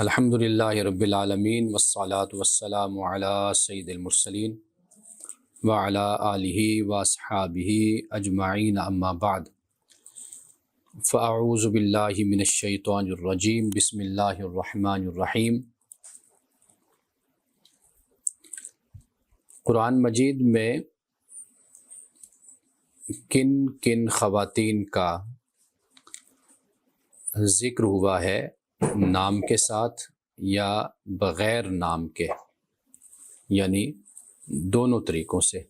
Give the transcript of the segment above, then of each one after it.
الحمد للہ رب العالمین والصلاة والسلام علی سید المرسلین وعلی آلہ واصحابہ اجمعین اما بعد فاعوذ باللہ من الشیطان الرجیم بسم اللہ الرحمن الرحیم۔ قرآن مجید میں کن کن خواتین کا ذکر ہوا ہے نام کے ساتھ یا بغیر نام کے، یعنی دونوں طریقوں سے؟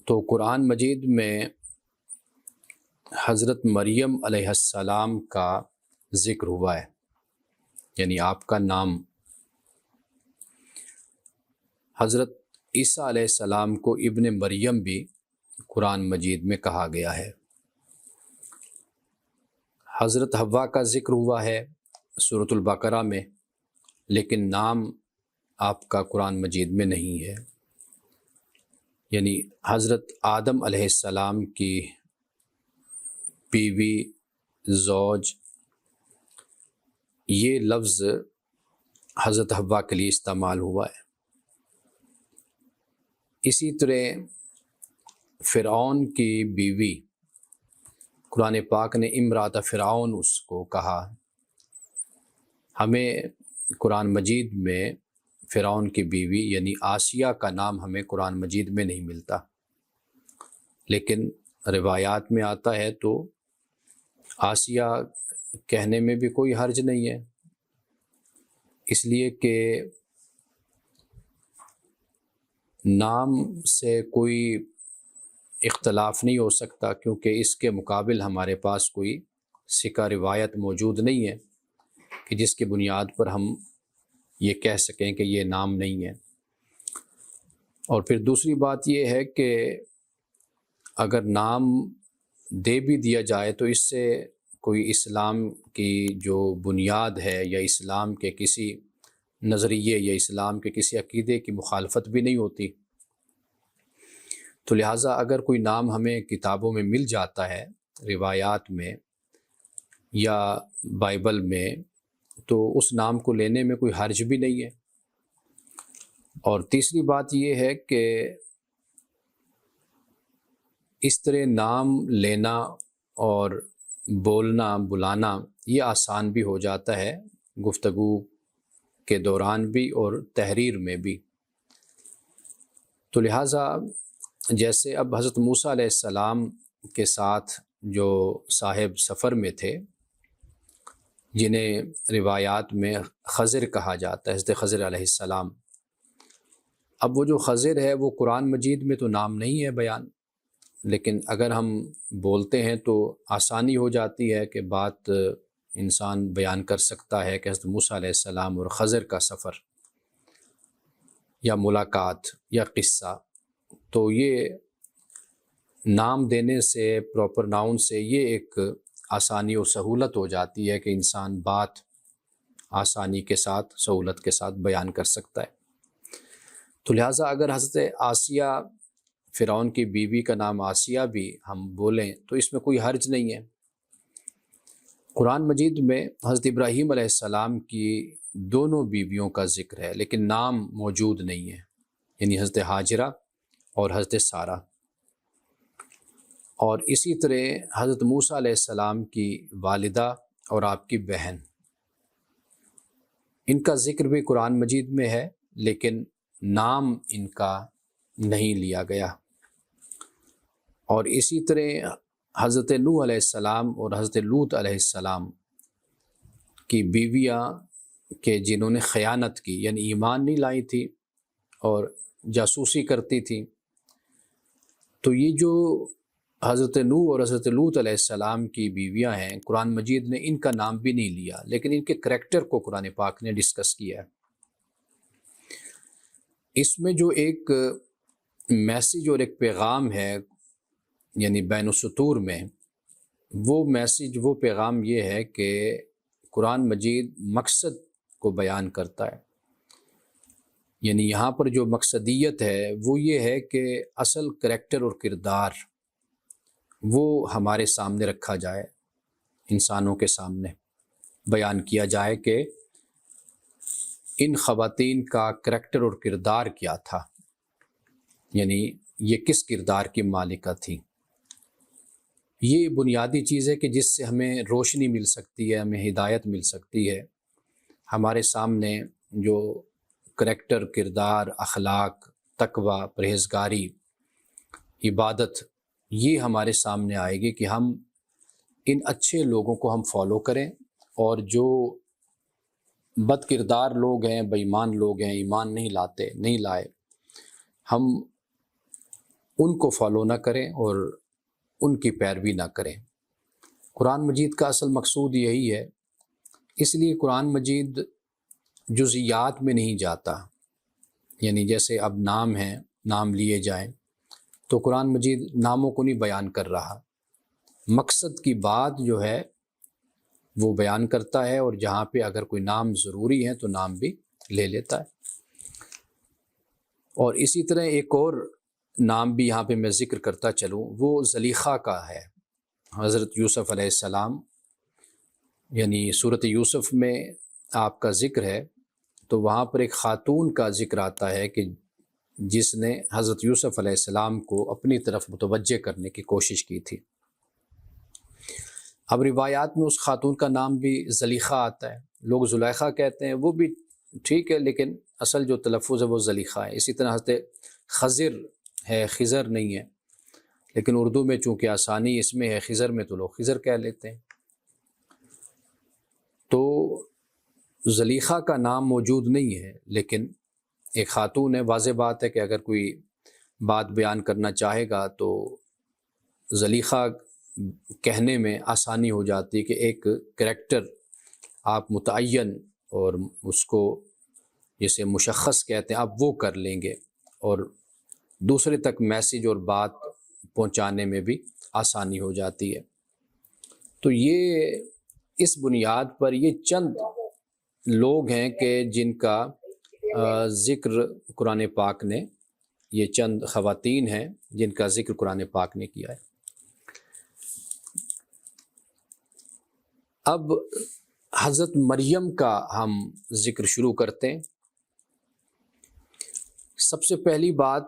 تو قرآن مجید میں حضرت مریم علیہ السلام کا ذکر ہوا ہے، یعنی آپ کا نام۔ حضرت عیسیٰ علیہ السلام کو ابن مریم بھی قرآن مجید میں کہا گیا ہے۔ حضرت حوا کا ذکر ہوا ہے سورۃ البقرہ میں، لیکن نام آپ کا قرآن مجید میں نہیں ہے۔ یعنی حضرت آدم علیہ السلام کی بیوی، زوج، یہ لفظ حضرت حوا کے لیے استعمال ہوا ہے۔ اسی طرح فرعون کی بیوی، قرآن پاک نے امرات فرعون اس کو کہا۔ ہمیں قرآن مجید میں فرعون کی بیوی یعنی آسیہ کا نام ہمیں قرآن مجید میں نہیں ملتا، لیکن روایات میں آتا ہے، تو آسیہ کہنے میں بھی کوئی حرج نہیں ہے، اس لیے کہ نام سے کوئی اختلاف نہیں ہو سکتا، کیونکہ اس کے مقابل ہمارے پاس کوئی سکہ روایت موجود نہیں ہے کہ جس کی بنیاد پر ہم یہ کہہ سکیں کہ یہ نام نہیں ہے۔ اور پھر دوسری بات یہ ہے کہ اگر نام دے بھی دیا جائے تو اس سے کوئی اسلام کی جو بنیاد ہے یا اسلام کے کسی نظریے یا اسلام کے کسی عقیدے کی مخالفت بھی نہیں ہوتی۔ تو لہٰذا اگر کوئی نام ہمیں کتابوں میں مل جاتا ہے، روایات میں یا بائبل میں، تو اس نام کو لینے میں کوئی حرج بھی نہیں ہے۔ اور تیسری بات یہ ہے کہ اس طرح نام لینا اور بولنا، بلانا، یہ آسان بھی ہو جاتا ہے گفتگو کے دوران بھی اور تحریر میں بھی۔ تو لہٰذا جیسے اب حضرت موسیٰ علیہ السلام کے ساتھ جو صاحب سفر میں تھے، جنہیں روایات میں خضر کہا جاتا ہے، حضرت خضر علیہ السلام، اب وہ جو خضر ہے وہ قرآن مجید میں تو نام نہیں ہے بیان، لیکن اگر ہم بولتے ہیں تو آسانی ہو جاتی ہے کہ بات انسان بیان کر سکتا ہے کہ حضرت موسیٰ علیہ السلام اور خضر کا سفر یا ملاقات یا قصہ۔ تو یہ نام دینے سے، پراپر ناؤن سے، یہ ایک آسانی اور سہولت ہو جاتی ہے کہ انسان بات آسانی کے ساتھ، سہولت کے ساتھ بیان کر سکتا ہے۔ تو لہٰذا اگر حضرت آسیہ، فرعون کی بیوی کا نام آسیہ بھی ہم بولیں تو اس میں کوئی حرج نہیں ہے۔ قرآن مجید میں حضرت ابراہیم علیہ السلام کی دونوں بیویوں کا ذکر ہے، لیکن نام موجود نہیں ہے، یعنی حضرت ہاجرہ اور حضرت سارہ۔ اور اسی طرح حضرت موسیٰ علیہ السلام کی والدہ اور آپ کی بہن، ان کا ذکر بھی قرآن مجید میں ہے، لیکن نام ان کا نہیں لیا گیا۔ اور اسی طرح حضرت نوح علیہ السلام اور حضرت لوط علیہ السلام کی بیویاں کہ جنہوں نے خیانت کی، یعنی ایمان نہیں لائی تھی اور جاسوسی کرتی تھیں، تو یہ جو حضرت نوح اور حضرت لوط علیہ السلام کی بیویاں ہیں، قرآن مجید نے ان کا نام بھی نہیں لیا، لیکن ان کے کریکٹر کو قرآن پاک نے ڈسکس کیا ہے۔ اس میں جو ایک میسیج اور ایک پیغام ہے، یعنی بین السطور میں، وہ میسیج، وہ پیغام یہ ہے کہ قرآن مجید مقصد کو بیان کرتا ہے۔ یعنی یہاں پر جو مقصدیت ہے وہ یہ ہے کہ اصل کریکٹر اور کردار وہ ہمارے سامنے رکھا جائے، انسانوں کے سامنے بیان کیا جائے کہ ان خواتین کا کریکٹر اور کردار کیا تھا، یعنی یہ کس کردار کی مالکہ تھی۔ یہ بنیادی چیز ہے کہ جس سے ہمیں روشنی مل سکتی ہے، ہمیں ہدایت مل سکتی ہے۔ ہمارے سامنے جو کریکٹر، کردار، اخلاق، تقوی، پرہیزگاری، عبادت، یہ ہمارے سامنے آئے گی کہ ہم ان اچھے لوگوں کو ہم فالو کریں، اور جو بد کردار لوگ ہیں، بے ایمان لوگ ہیں، ایمان نہیں لائے، ہم ان کو فالو نہ کریں اور ان کی پیروی نہ کریں۔ قرآن مجید کا اصل مقصود یہی ہے، اس لیے قرآن مجید جزئیات میں نہیں جاتا، یعنی جیسے اب نام ہیں، نام لیے جائیں تو قرآن مجید ناموں کو نہیں بیان کر رہا، مقصد کی بات جو ہے وہ بیان کرتا ہے، اور جہاں پہ اگر کوئی نام ضروری ہے تو نام بھی لے لیتا ہے۔ اور اسی طرح ایک اور نام بھی یہاں پہ میں ذکر کرتا چلوں، وہ زلیخا کا ہے۔ حضرت یوسف علیہ السلام، یعنی صورت یوسف میں آپ کا ذکر ہے تو وہاں پر ایک خاتون کا ذکر آتا ہے کہ جس نے حضرت یوسف علیہ السلام کو اپنی طرف متوجہ کرنے کی کوشش کی تھی۔ اب روایات میں اس خاتون کا نام بھی زلیخا آتا ہے، لوگ زلیخا کہتے ہیں، وہ بھی ٹھیک ہے، لیکن اصل جو تلفظ ہے وہ زلیخا ہے۔ اسی طرح حضرت خضر ہے، خضر نہیں ہے، لیکن اردو میں چونکہ آسانی اس میں ہے، خضر میں تو لوگ خضر کہہ لیتے ہیں۔ تو زلیخا کا نام موجود نہیں ہے، لیکن ایک خاتون ہے۔ واضح بات ہے کہ اگر کوئی بات بیان کرنا چاہے گا تو زلیخا کہنے میں آسانی ہو جاتی ہے کہ ایک کریکٹر آپ متعین اور اس کو جسے مشخص کہتے ہیں آپ وہ کر لیں گے، اور دوسرے تک میسیج اور بات پہنچانے میں بھی آسانی ہو جاتی ہے۔ تو یہ اس بنیاد پر یہ چند لوگ ہیں کہ جن کا ذکر قرآن پاک نے، یہ چند خواتین ہیں جن کا ذکر قرآن پاک نے کیا ہے۔ اب حضرت مریم کا ہم ذکر شروع کرتے ہیں۔ سب سے پہلی بات،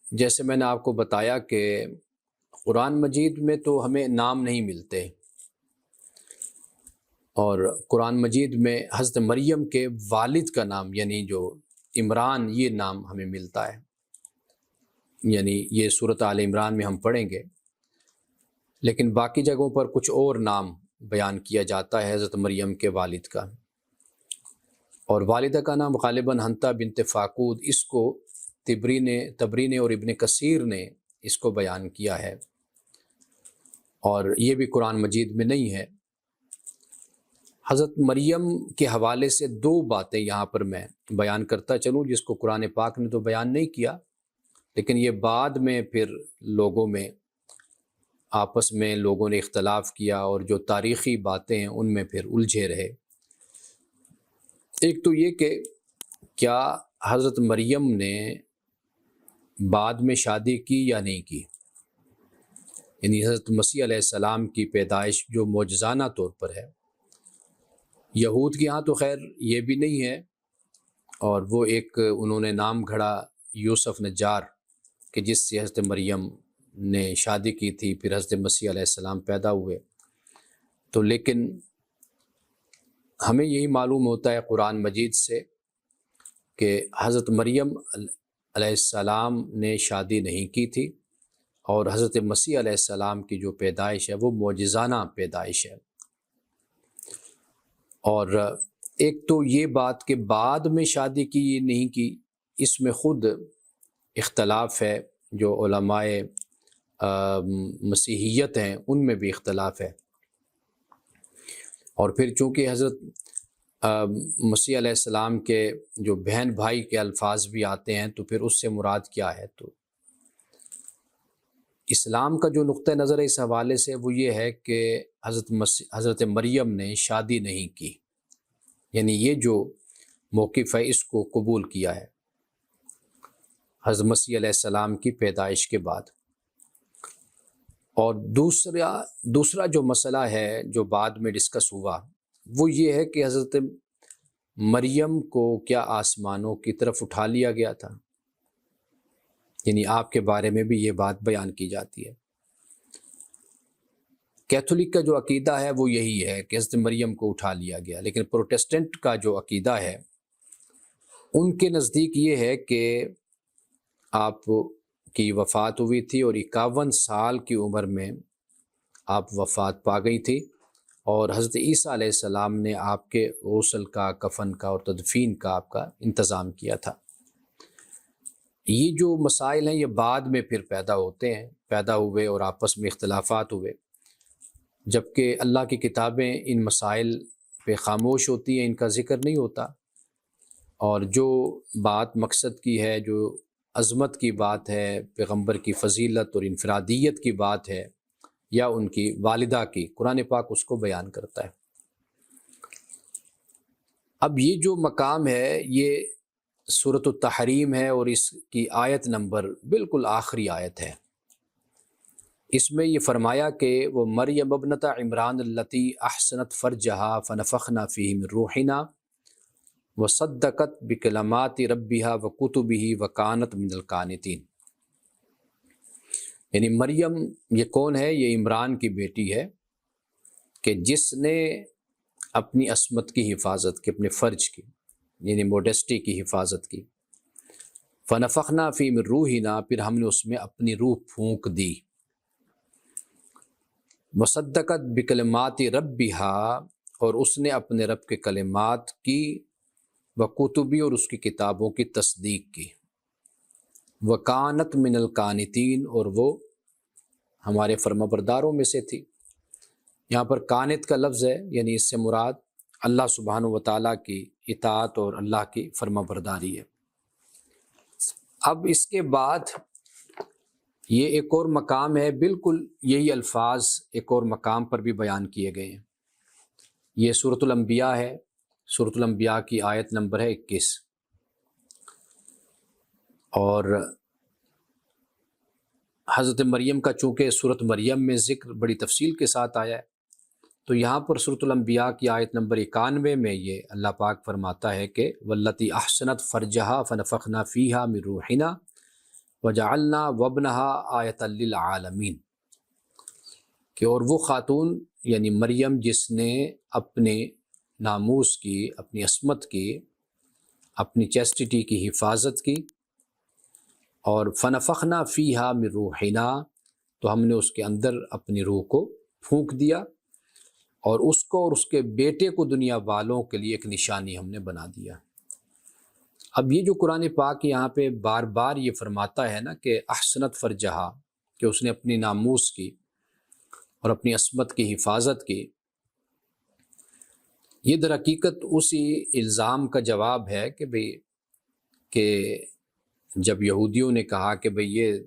جیسے میں نے آپ کو بتایا کہ قرآن مجید میں تو ہمیں نام نہیں ملتے، اور قرآن مجید میں حضرت مریم کے والد کا نام، یعنی جو عمران، یہ نام ہمیں ملتا ہے، یعنی یہ سورۃ آل عمران میں ہم پڑھیں گے، لیکن باقی جگہوں پر کچھ اور نام بیان کیا جاتا ہے حضرت مریم کے والد کا، اور والدہ کا نام غالباً حنطہ بنت فاقود، اس کو تبری نے اور ابن کثیر نے اس کو بیان کیا ہے، اور یہ بھی قرآن مجید میں نہیں ہے۔ حضرت مریم کے حوالے سے دو باتیں یہاں پر میں بیان کرتا چلوں، جس کو قرآن پاک نے تو بیان نہیں کیا، لیکن یہ بعد میں پھر لوگوں میں آپس میں لوگوں نے اختلاف کیا، اور جو تاریخی باتیں ہیں ان میں پھر الجھے رہے۔ ایک تو یہ کہ کیا حضرت مریم نے بعد میں شادی کی یا نہیں کی، یعنی حضرت مسیح علیہ السلام کی پیدائش جو معجزانہ طور پر ہے، یہود کے ہاں تو خیر یہ بھی نہیں ہے، اور وہ ایک انہوں نے نام گھڑا یوسف نجار کہ جس سے حضرت مریم نے شادی کی تھی، پھر حضرت مسیح علیہ السلام پیدا ہوئے۔ تو لیکن ہمیں یہی معلوم ہوتا ہے قرآن مجید سے کہ حضرت مریم علیہ السلام نے شادی نہیں کی تھی، اور حضرت مسیح علیہ السلام کی جو پیدائش ہے وہ معجزانہ پیدائش ہے۔ اور ایک تو یہ بات کہ بعد میں شادی کی نہیں کی، اس میں خود اختلاف ہے، جو علماء مسیحیت ہیں ان میں بھی اختلاف ہے، اور پھر چونکہ حضرت مسیح علیہ السلام کے جو بہن بھائی کے الفاظ بھی آتے ہیں تو پھر اس سے مراد کیا ہے، تو اسلام کا جو نقطہ نظر ہے اس حوالے سے وہ یہ ہے کہ حضرت مریم نے شادی نہیں کی، یعنی یہ جو موقف ہے اس کو قبول کیا ہے حضرت مسیح علیہ السلام کی پیدائش کے بعد۔ اور دوسرا جو مسئلہ ہے جو بعد میں ڈسکس ہوا وہ یہ ہے کہ حضرت مریم کو کیا آسمانوں کی طرف اٹھا لیا گیا تھا؟ یعنی آپ کے بارے میں بھی یہ بات بیان کی جاتی ہے۔ کیتھولک کا جو عقیدہ ہے وہ یہی ہے کہ حضرت مریم کو اٹھا لیا گیا، لیکن پروٹسٹنٹ کا جو عقیدہ ہے ان کے نزدیک یہ ہے کہ آپ کی وفات ہوئی تھی اور 51 سال کی عمر میں آپ وفات پا گئی تھی، اور حضرت عیسیٰ علیہ السلام نے آپ کے غسل کا، کفن کا اور تدفین کا آپ کا انتظام کیا تھا۔ یہ جو مسائل ہیں یہ بعد میں پھر پیدا ہوئے اور آپس میں اختلافات ہوئے، جبکہ اللہ کی کتابیں ان مسائل پہ خاموش ہوتی ہیں، ان کا ذکر نہیں ہوتا، اور جو بات مقصد کی ہے، جو عظمت کی بات ہے، پیغمبر کی فضیلت اور انفرادیت کی بات ہے یا ان کی والدہ کی، قرآن پاک اس کو بیان کرتا ہے۔ اب یہ جو مقام ہے یہ سورۃ التحریم ہے، اور اس کی آیت نمبر بالکل آخری آیت ہے۔ اس میں یہ فرمایا کہ وہ مریم ابنۃ عمران التی احسنت فرجہا فنفخنا فیہ من روحنا وصدقت بکلمات ربہا وکتبہ وکانت من القانتین۔ یعنی مریم یہ کون ہے؟ یہ عمران کی بیٹی ہے کہ جس نے اپنی عصمت کی حفاظت کی، اپنے فرج کی، یعنی موڈیسٹی کی حفاظت کی۔ فنفخنا فیہ من روحنا، پھر ہم نے اس میں اپنی روح پھونک دی۔ مصدقت بکلمات ربہا، اور اس نے اپنے رب کے کلمات کی، وکتبی، اور اس کی کتابوں کی تصدیق کی، وکانت من القانتین، اور وہ ہمارے فرمانبرداروں میں سے تھی۔ یہاں پر قانت کا لفظ ہے، یعنی اس سے مراد اللہ سبحانہ و تعالیٰ کی اطاعت اور اللہ کی فرمانبرداری ہے۔ اب اس کے بعد یہ ایک اور مقام ہے، بالکل یہی الفاظ ایک اور مقام پر بھی بیان کیے گئے ہیں۔ یہ سورۃ الانبیاء ہے، سورۃ الانبیاء کی آیت نمبر ہے 21۔ اور حضرت مریم کا چونکہ سورۃ مریم میں ذکر بڑی تفصیل کے ساتھ آیا ہے، تو یہاں پر سورۃ الانبیاء کی آیت نمبر 91 میں یہ اللہ پاک فرماتا ہے کہ واللتی احسنت فرجہا فنفخنا فیہا من روحنا وجعلنا وابنہا آیۃ للعالمین، کہ اور وہ خاتون یعنی مریم جس نے اپنے ناموس کی، اپنی عصمت کی، اپنی چیسٹیٹی کی حفاظت کی، اور فنفخنا فیہا من روحنا، تو ہم نے اس کے اندر اپنی روح کو پھونک دیا، اور اس کو اور اس کے بیٹے کو دنیا والوں کے لیے ایک نشانی ہم نے بنا دیا۔ اب یہ جو قرآن پاک یہاں پہ بار بار یہ فرماتا ہے نا کہ احسنت فرجہا، کہ اس نے اپنی ناموس کی اور اپنی عصمت کی حفاظت کی، یہ در حقیقت اسی الزام کا جواب ہے کہ جب یہودیوں نے کہا کہ بھئی یہ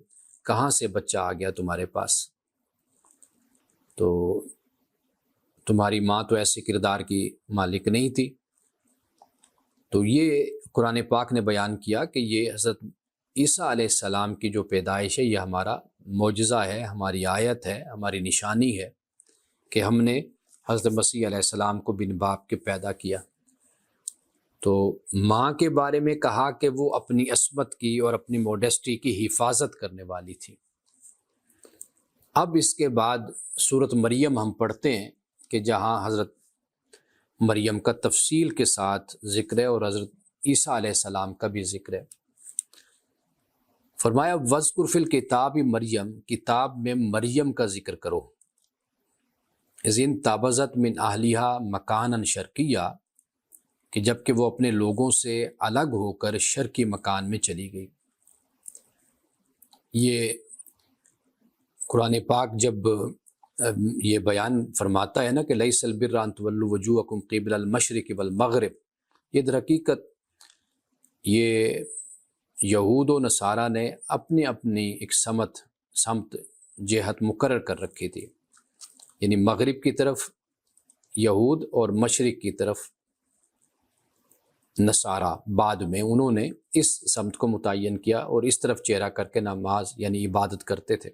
کہاں سے بچہ آ گیا تمہارے پاس، تو تمہاری ماں تو ایسے کردار کی مالک نہیں تھی، تو یہ قرآن پاک نے بیان کیا کہ یہ حضرت عیسیٰ علیہ السلام کی جو پیدائش ہے یہ ہمارا معجزہ ہے، ہماری آیت ہے، ہماری نشانی ہے کہ ہم نے حضرت مسیح علیہ السلام کو بن باپ کے پیدا کیا۔ تو ماں کے بارے میں کہا کہ وہ اپنی عصمت کی اور اپنی موڈیسٹی کی حفاظت کرنے والی تھی۔ اب اس کے بعد سورۃ مریم ہم پڑھتے ہیں کہ جہاں حضرت مریم کا تفصیل کے ساتھ ذکر ہے اور حضرت عیسیٰ علیہ السلام کا بھی ذکر ہے۔ فرمایا وَاذْكُرْ فِي الْكِتَابِ مریم، کتاب میں مریم کا ذکر کرو، اذ انتبذت من اہلہا مکانا شرقیہ، کہ جب کہ وہ اپنے لوگوں سے الگ ہو کر شرقی مکان میں چلی گئی۔ یہ قرآن پاک جب یہ بیان فرماتا ہے نا کہ لیس البر ان تولوا وجوہکم قبل المشرق والمغرب، یہ در حقیقت یہ یہود و نصارہ نے اپنی اپنی ایک سمت جہت مقرر کر رکھی تھی، یعنی مغرب کی طرف یہود اور مشرق کی طرف نصارہ، بعد میں انہوں نے اس سمت کو متعین کیا اور اس طرف چہرہ کر کے نماز یعنی عبادت کرتے تھے،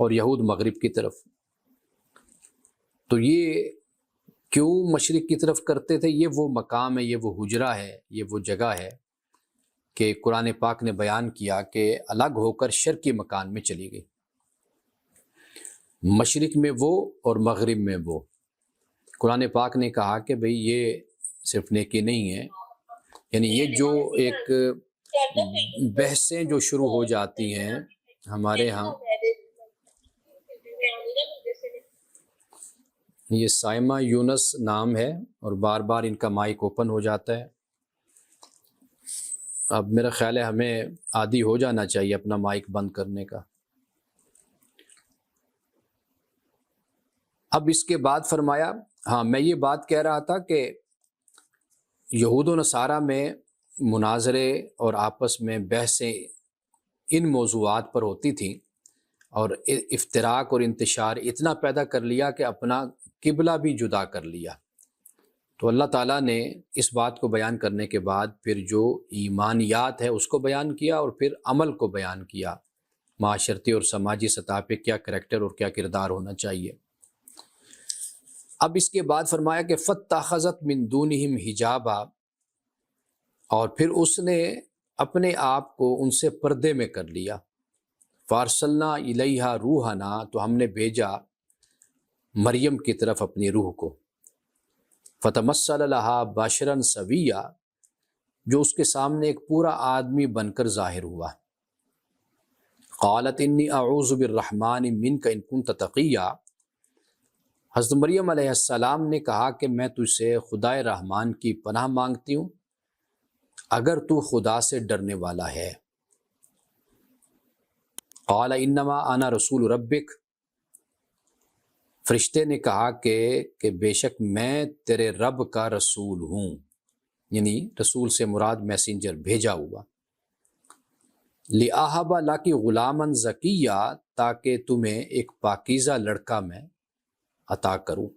اور یہود مغرب کی طرف۔ تو یہ کیوں مشرق کی طرف کرتے تھے؟ یہ وہ مقام ہے، یہ وہ حجرہ ہے، یہ وہ جگہ ہے کہ قرآن پاک نے بیان کیا کہ الگ ہو کر شرقی مکان میں چلی گئی، مشرق میں وہ اور مغرب میں وہ۔ قرآن پاک نے کہا کہ بھئی یہ صرف نیکی نہیں ہے، یعنی یہ جو ایک بحثیں جو شروع ہو جاتی ہیں ہمارے ہاں، یہ سائمہ یونس نام ہے اور بار بار ان کا مائک اوپن ہو جاتا ہے۔ اب میرا خیال ہے ہمیں عادی ہو جانا چاہیے اپنا مائک بند کرنے کا۔ اب اس کے بعد فرمایا، ہاں میں یہ بات کہہ رہا تھا کہ یہود و نصارہ میں مناظرے اور آپس میں بحثیں ان موضوعات پر ہوتی تھیں، اور افتراق اور انتشار اتنا پیدا کر لیا کہ اپنا قبلہ بھی جدا کر لیا۔ تو اللہ تعالیٰ نے اس بات کو بیان کرنے کے بعد پھر جو ایمانیات ہے اس کو بیان کیا، اور پھر عمل کو بیان کیا، معاشرتی اور سماجی سطح پہ کیا کریکٹر اور کیا کردار ہونا چاہیے۔ اب اس کے بعد فرمایا کہ فَاتَّخَذَتْ مِن دُونِهِمْ حِجَابًا، اور پھر اس نے اپنے آپ کو ان سے پردے میں کر لیا۔ فَأَرْسَلْنَا إِلَيْهَا رُوحَنَا، تو ہم نے بھیجا مریم کی طرف اپنی روح کو۔ فَتَمَثَّلَ لَهَا بَشَرًا سَوِيًّا، جو اس کے سامنے ایک پورا آدمی بن کر ظاہر ہوا۔ قالت انی اعوذ بالرحمن منک ان کنت تقیا، حضرت مریم علیہ السلام نے کہا کہ میں تجھ سے خدائے رحمان کی پناہ مانگتی ہوں اگر تو خدا سے ڈرنے والا ہے۔ قال انما انا رسول ربک، فرشتے نے کہا کہ بے شک میں تیرے رب کا رسول ہوں، یعنی رسول سے مراد میسنجر، بھیجا ہوا۔ لِأَهَبَ لَكِ غُلَامًا زَكِيًّا، تاکہ تمہیں ایک پاکیزہ لڑکا میں عطا کروں۔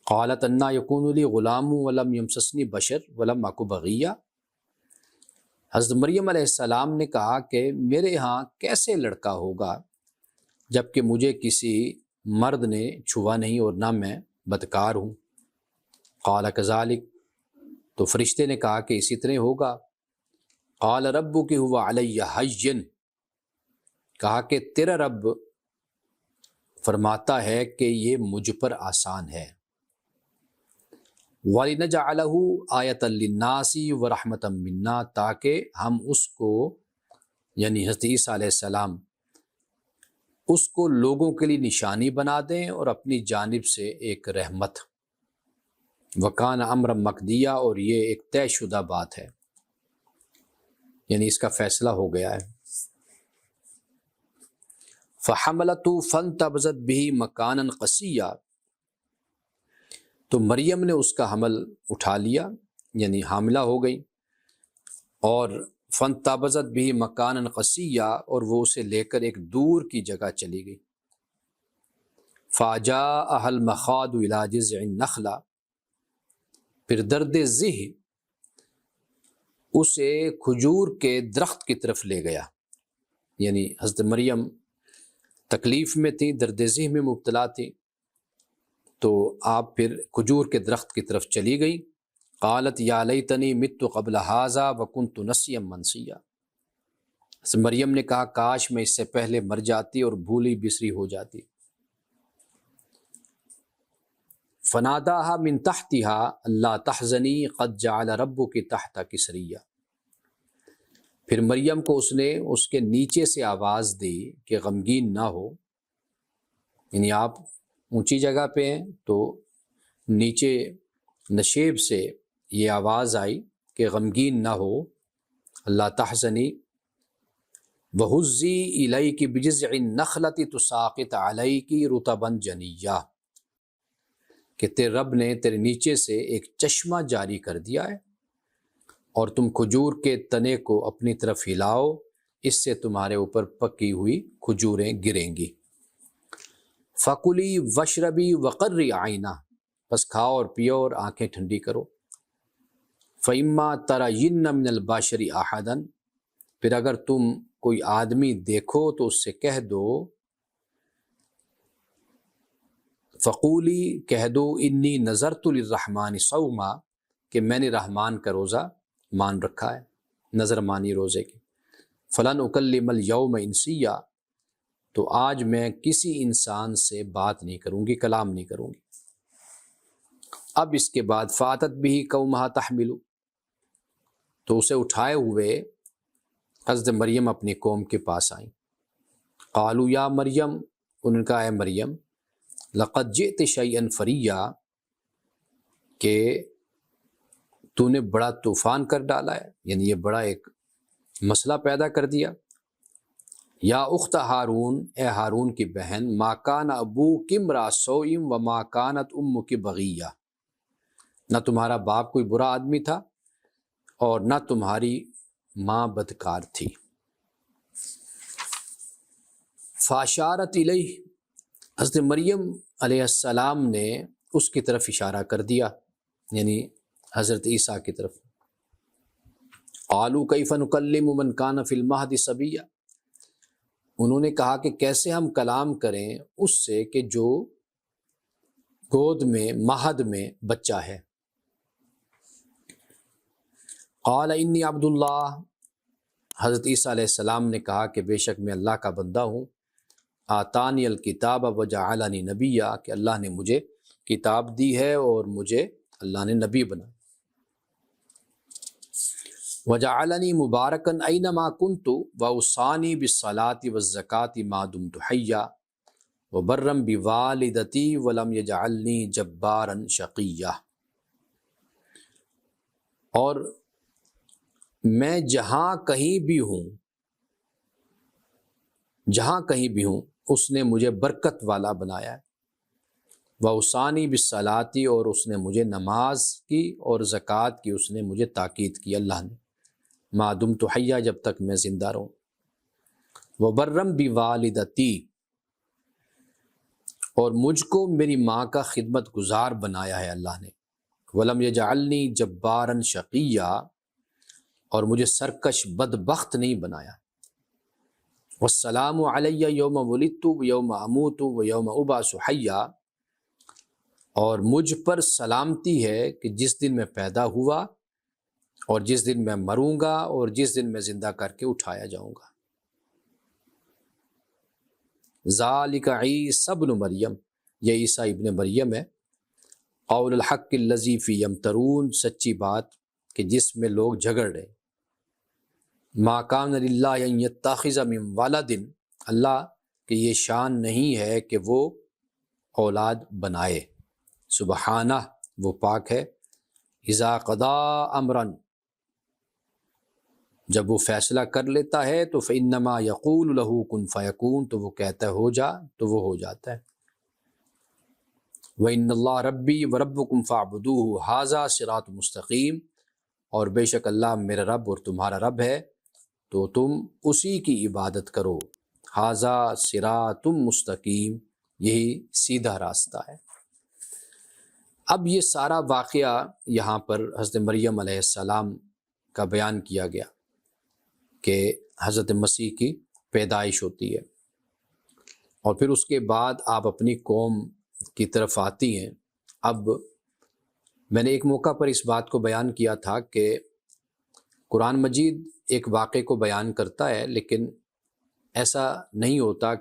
قالت انا یکون لی غلام ولم یمسسنی بشر ولم اک بغیہ، حضرت مریم علیہ السلام نے کہا کہ میرے ہاں کیسے لڑکا ہوگا جبکہ مجھے کسی مرد نے چھوا نہیں اور نہ میں بدکار ہوں۔ قال کذالک، تو فرشتے نے کہا کہ اسی طرح ہوگا۔ قال ربک هو علی ہین، کہا کہ تیرا رب فرماتا ہے کہ یہ مجھ پر آسان ہے۔ وَلِنَجْعَلَهُ آیَةً لِلنَّاسِ وَرَحْمَةً مِنَّا، تاکہ ہم اس کو، یعنی حضرت عیسیٰ علیہ السلام، اس کو لوگوں کے لیے نشانی بنا دیں اور اپنی جانب سے ایک رحمت۔ وَكَانَ أَمْرًا مَقْضِيًّا، اور یہ ایک طے شدہ بات ہے، یعنی اس کا فیصلہ ہو گیا ہے۔ فَحَمَلَتْهُ فَانْتَبَذَتْ بِهِ مَكَانًا قَصِيًّا، تو مریم نے اس کا حمل اٹھا لیا، یعنی حاملہ ہو گئی، اور فَانْتَبَذَتْ بِهِ مَكَانًا قَصِيًّا، اور وہ اسے لے کر ایک دور کی جگہ چلی گئی۔ فَأَجَاءَهَا الْمَخَاضُ إِلَىٰ جِذْعِ النَّخْلَةِ، پھر درد ذہ اسے کھجور کے درخت کی طرف لے گیا، یعنی حضرت مریم تکلیف میں تھی، درد ذہ میں مبتلا تھی، تو آپ پھر کھجور کے درخت کی طرف چلی گئی۔ قالت یا لیتنی مت قبل ھذا وکنت نسیا منسیا، مریم نے کہا کاش میں اس سے پہلے مر جاتی اور بھولی بسری ہو جاتی۔ فناداها من تحتها الا تحزنی قد جعل ربک تحتک سریا، پھر مریم کو اس نے اس کے نیچے سے آواز دی کہ غمگین نہ ہو، یعنی آپ اونچی جگہ پہ ہیں تو نیچے نشیب سے یہ آواز آئی کہ غمگین نہ ہو، اللہ تحزنی وہزی الیک بجذع النخلۃ تساقط علیک رطبا جنیہ، کہ تیرے رب نے تیرے نیچے سے ایک چشمہ جاری کر دیا ہے اور تم کھجور کے تنے کو اپنی طرف ہلاؤ، اس سے تمہارے اوپر پکی ہوئی کھجوریں گریں گی۔ فَكُلِي وَاشْرَبِي وَقَرِّي عَيْنًا، بس کھاؤ اور پیو اور آنکھیں ٹھنڈی کرو۔ فَإِمَّا تَرَيِنَّ مِنَ الْبَشَرِ أَحَدًا، پھر اگر تم کوئی آدمی دیکھو تو اس سے کہہ دو فقولی کہہ دو انی نذرت للرحمن صوما کہ میں نے رحمان کا روزہ مان رکھا ہے، نظر مانی روزے کی، فلن اکلم الیوم انسیا تو آج میں کسی انسان سے بات نہیں کروں گی، کلام نہیں کروں گی۔ اب اس کے بعد فاتت بھی قومہا تحمل تو اسے اٹھائے ہوئے حضرت مریم اپنی قوم کے پاس آئیں۔ قالوا یا مریم، انہوں نے کہا اے مریم لقد جئت شیئا فریا کہ تو نے بڑا طوفان کر ڈالا ہے، یعنی یہ بڑا ایک مسئلہ پیدا کر دیا۔ یا اخت ہارون، اے ہارون کی بہن، ما کان ابوک امرأ سوء وما کانت امک بغیہ، نہ تمہارا باپ کوئی برا آدمی تھا اور نہ تمہاری ماں بدکار تھی۔ فاشارت الیہ، حضرت مریم علیہ السلام نے اس کی طرف اشارہ کر دیا، یعنی حضرت عیسیٰ کی طرف۔ قالوا کیف نکلم من کان فی المہد صبیا، انہوں نے کہا کہ کیسے ہم کلام کریں اس سے کہ جو گود میں مہد میں بچہ ہے۔ قال انی عبد اللہ، حضرت عیسیٰ علیہ السلام نے کہا کہ بے شک میں اللہ کا بندہ ہوں۔ آتانی الکتاب وجعلنی نبیا، کہ اللہ نے مجھے کتاب دی ہے اور مجھے اللہ نے نبی بنا۔ وجعلنی مبارکا اینما کنت واوصانی بالصلاۃ والزکاۃ ما دمت حیا وبرا بوالدتی ولم یجعلنی جبارا شقیا، اور میں جہاں کہیں بھی ہوں اس نے مجھے برکت والا بنایا ہے۔ وَأَوْصَانِي بِالصَّلَاةِ، اور اس نے مجھے نماز کی اور زکوٰۃ کی اس نے مجھے تاکید کی اللہ نے، مَا دُمْتُ حَيًّا، جب تک میں زندہ رہوں۔ وَبَرًّا بِوَالِدَتِي، اور مجھ کو میری ماں کا خدمت گزار بنایا ہے اللہ نے۔ وَلَمْ يَجْعَلْنِي جَبَّارًا شَقِيًّا، اور مجھے سرکش بدبخت نہیں بنایا۔ والسلام علی یوم ولدت ویوم اموت ویوم ابعث حیا، اور مجھ پر سلامتی ہے کہ جس دن میں پیدا ہوا اور جس دن میں مروں گا اور جس دن میں زندہ کر کے اٹھایا جاؤں گا۔ ذالک عیسی ابن مریم، یہ عیسیٰ ابن مریم ہے۔ قول الحق الذی فی یمترون، سچی بات کہ جس میں لوگ جھگڑ رہے۔ ما کان للہ ان یتخذ من ولد، اللہ کہ یہ شان نہیں ہے کہ وہ اولاد بنائے، سبحانہ وہ پاک ہے۔ اذا قضا امرا، جب وہ فیصلہ کر لیتا ہے تو فانما یقول له کن فیکون، تو وہ کہتا ہے ہو جا تو وہ ہو جاتا ہے۔ وان اللہ ربی وربکم فاعبدوہ ھذا صراط مستقیم، اور بے شک اللہ میرا رب اور تمہارا رب ہے تو تم اسی کی عبادت کرو۔ ھذا صراط مستقیم، یہی سیدھا راستہ ہے۔ اب یہ سارا واقعہ یہاں پر حضرت مریم علیہ السلام کا بیان کیا گیا کہ حضرت مسیح کی پیدائش ہوتی ہے، اور پھر اس کے بعد آپ اپنی قوم کی طرف آتی ہیں۔ اب میں نے ایک موقع پر اس بات کو بیان کیا تھا کہ قرآن مجید ایک واقعے کو بیان کرتا ہے، لیکن ایسا نہیں ہوتا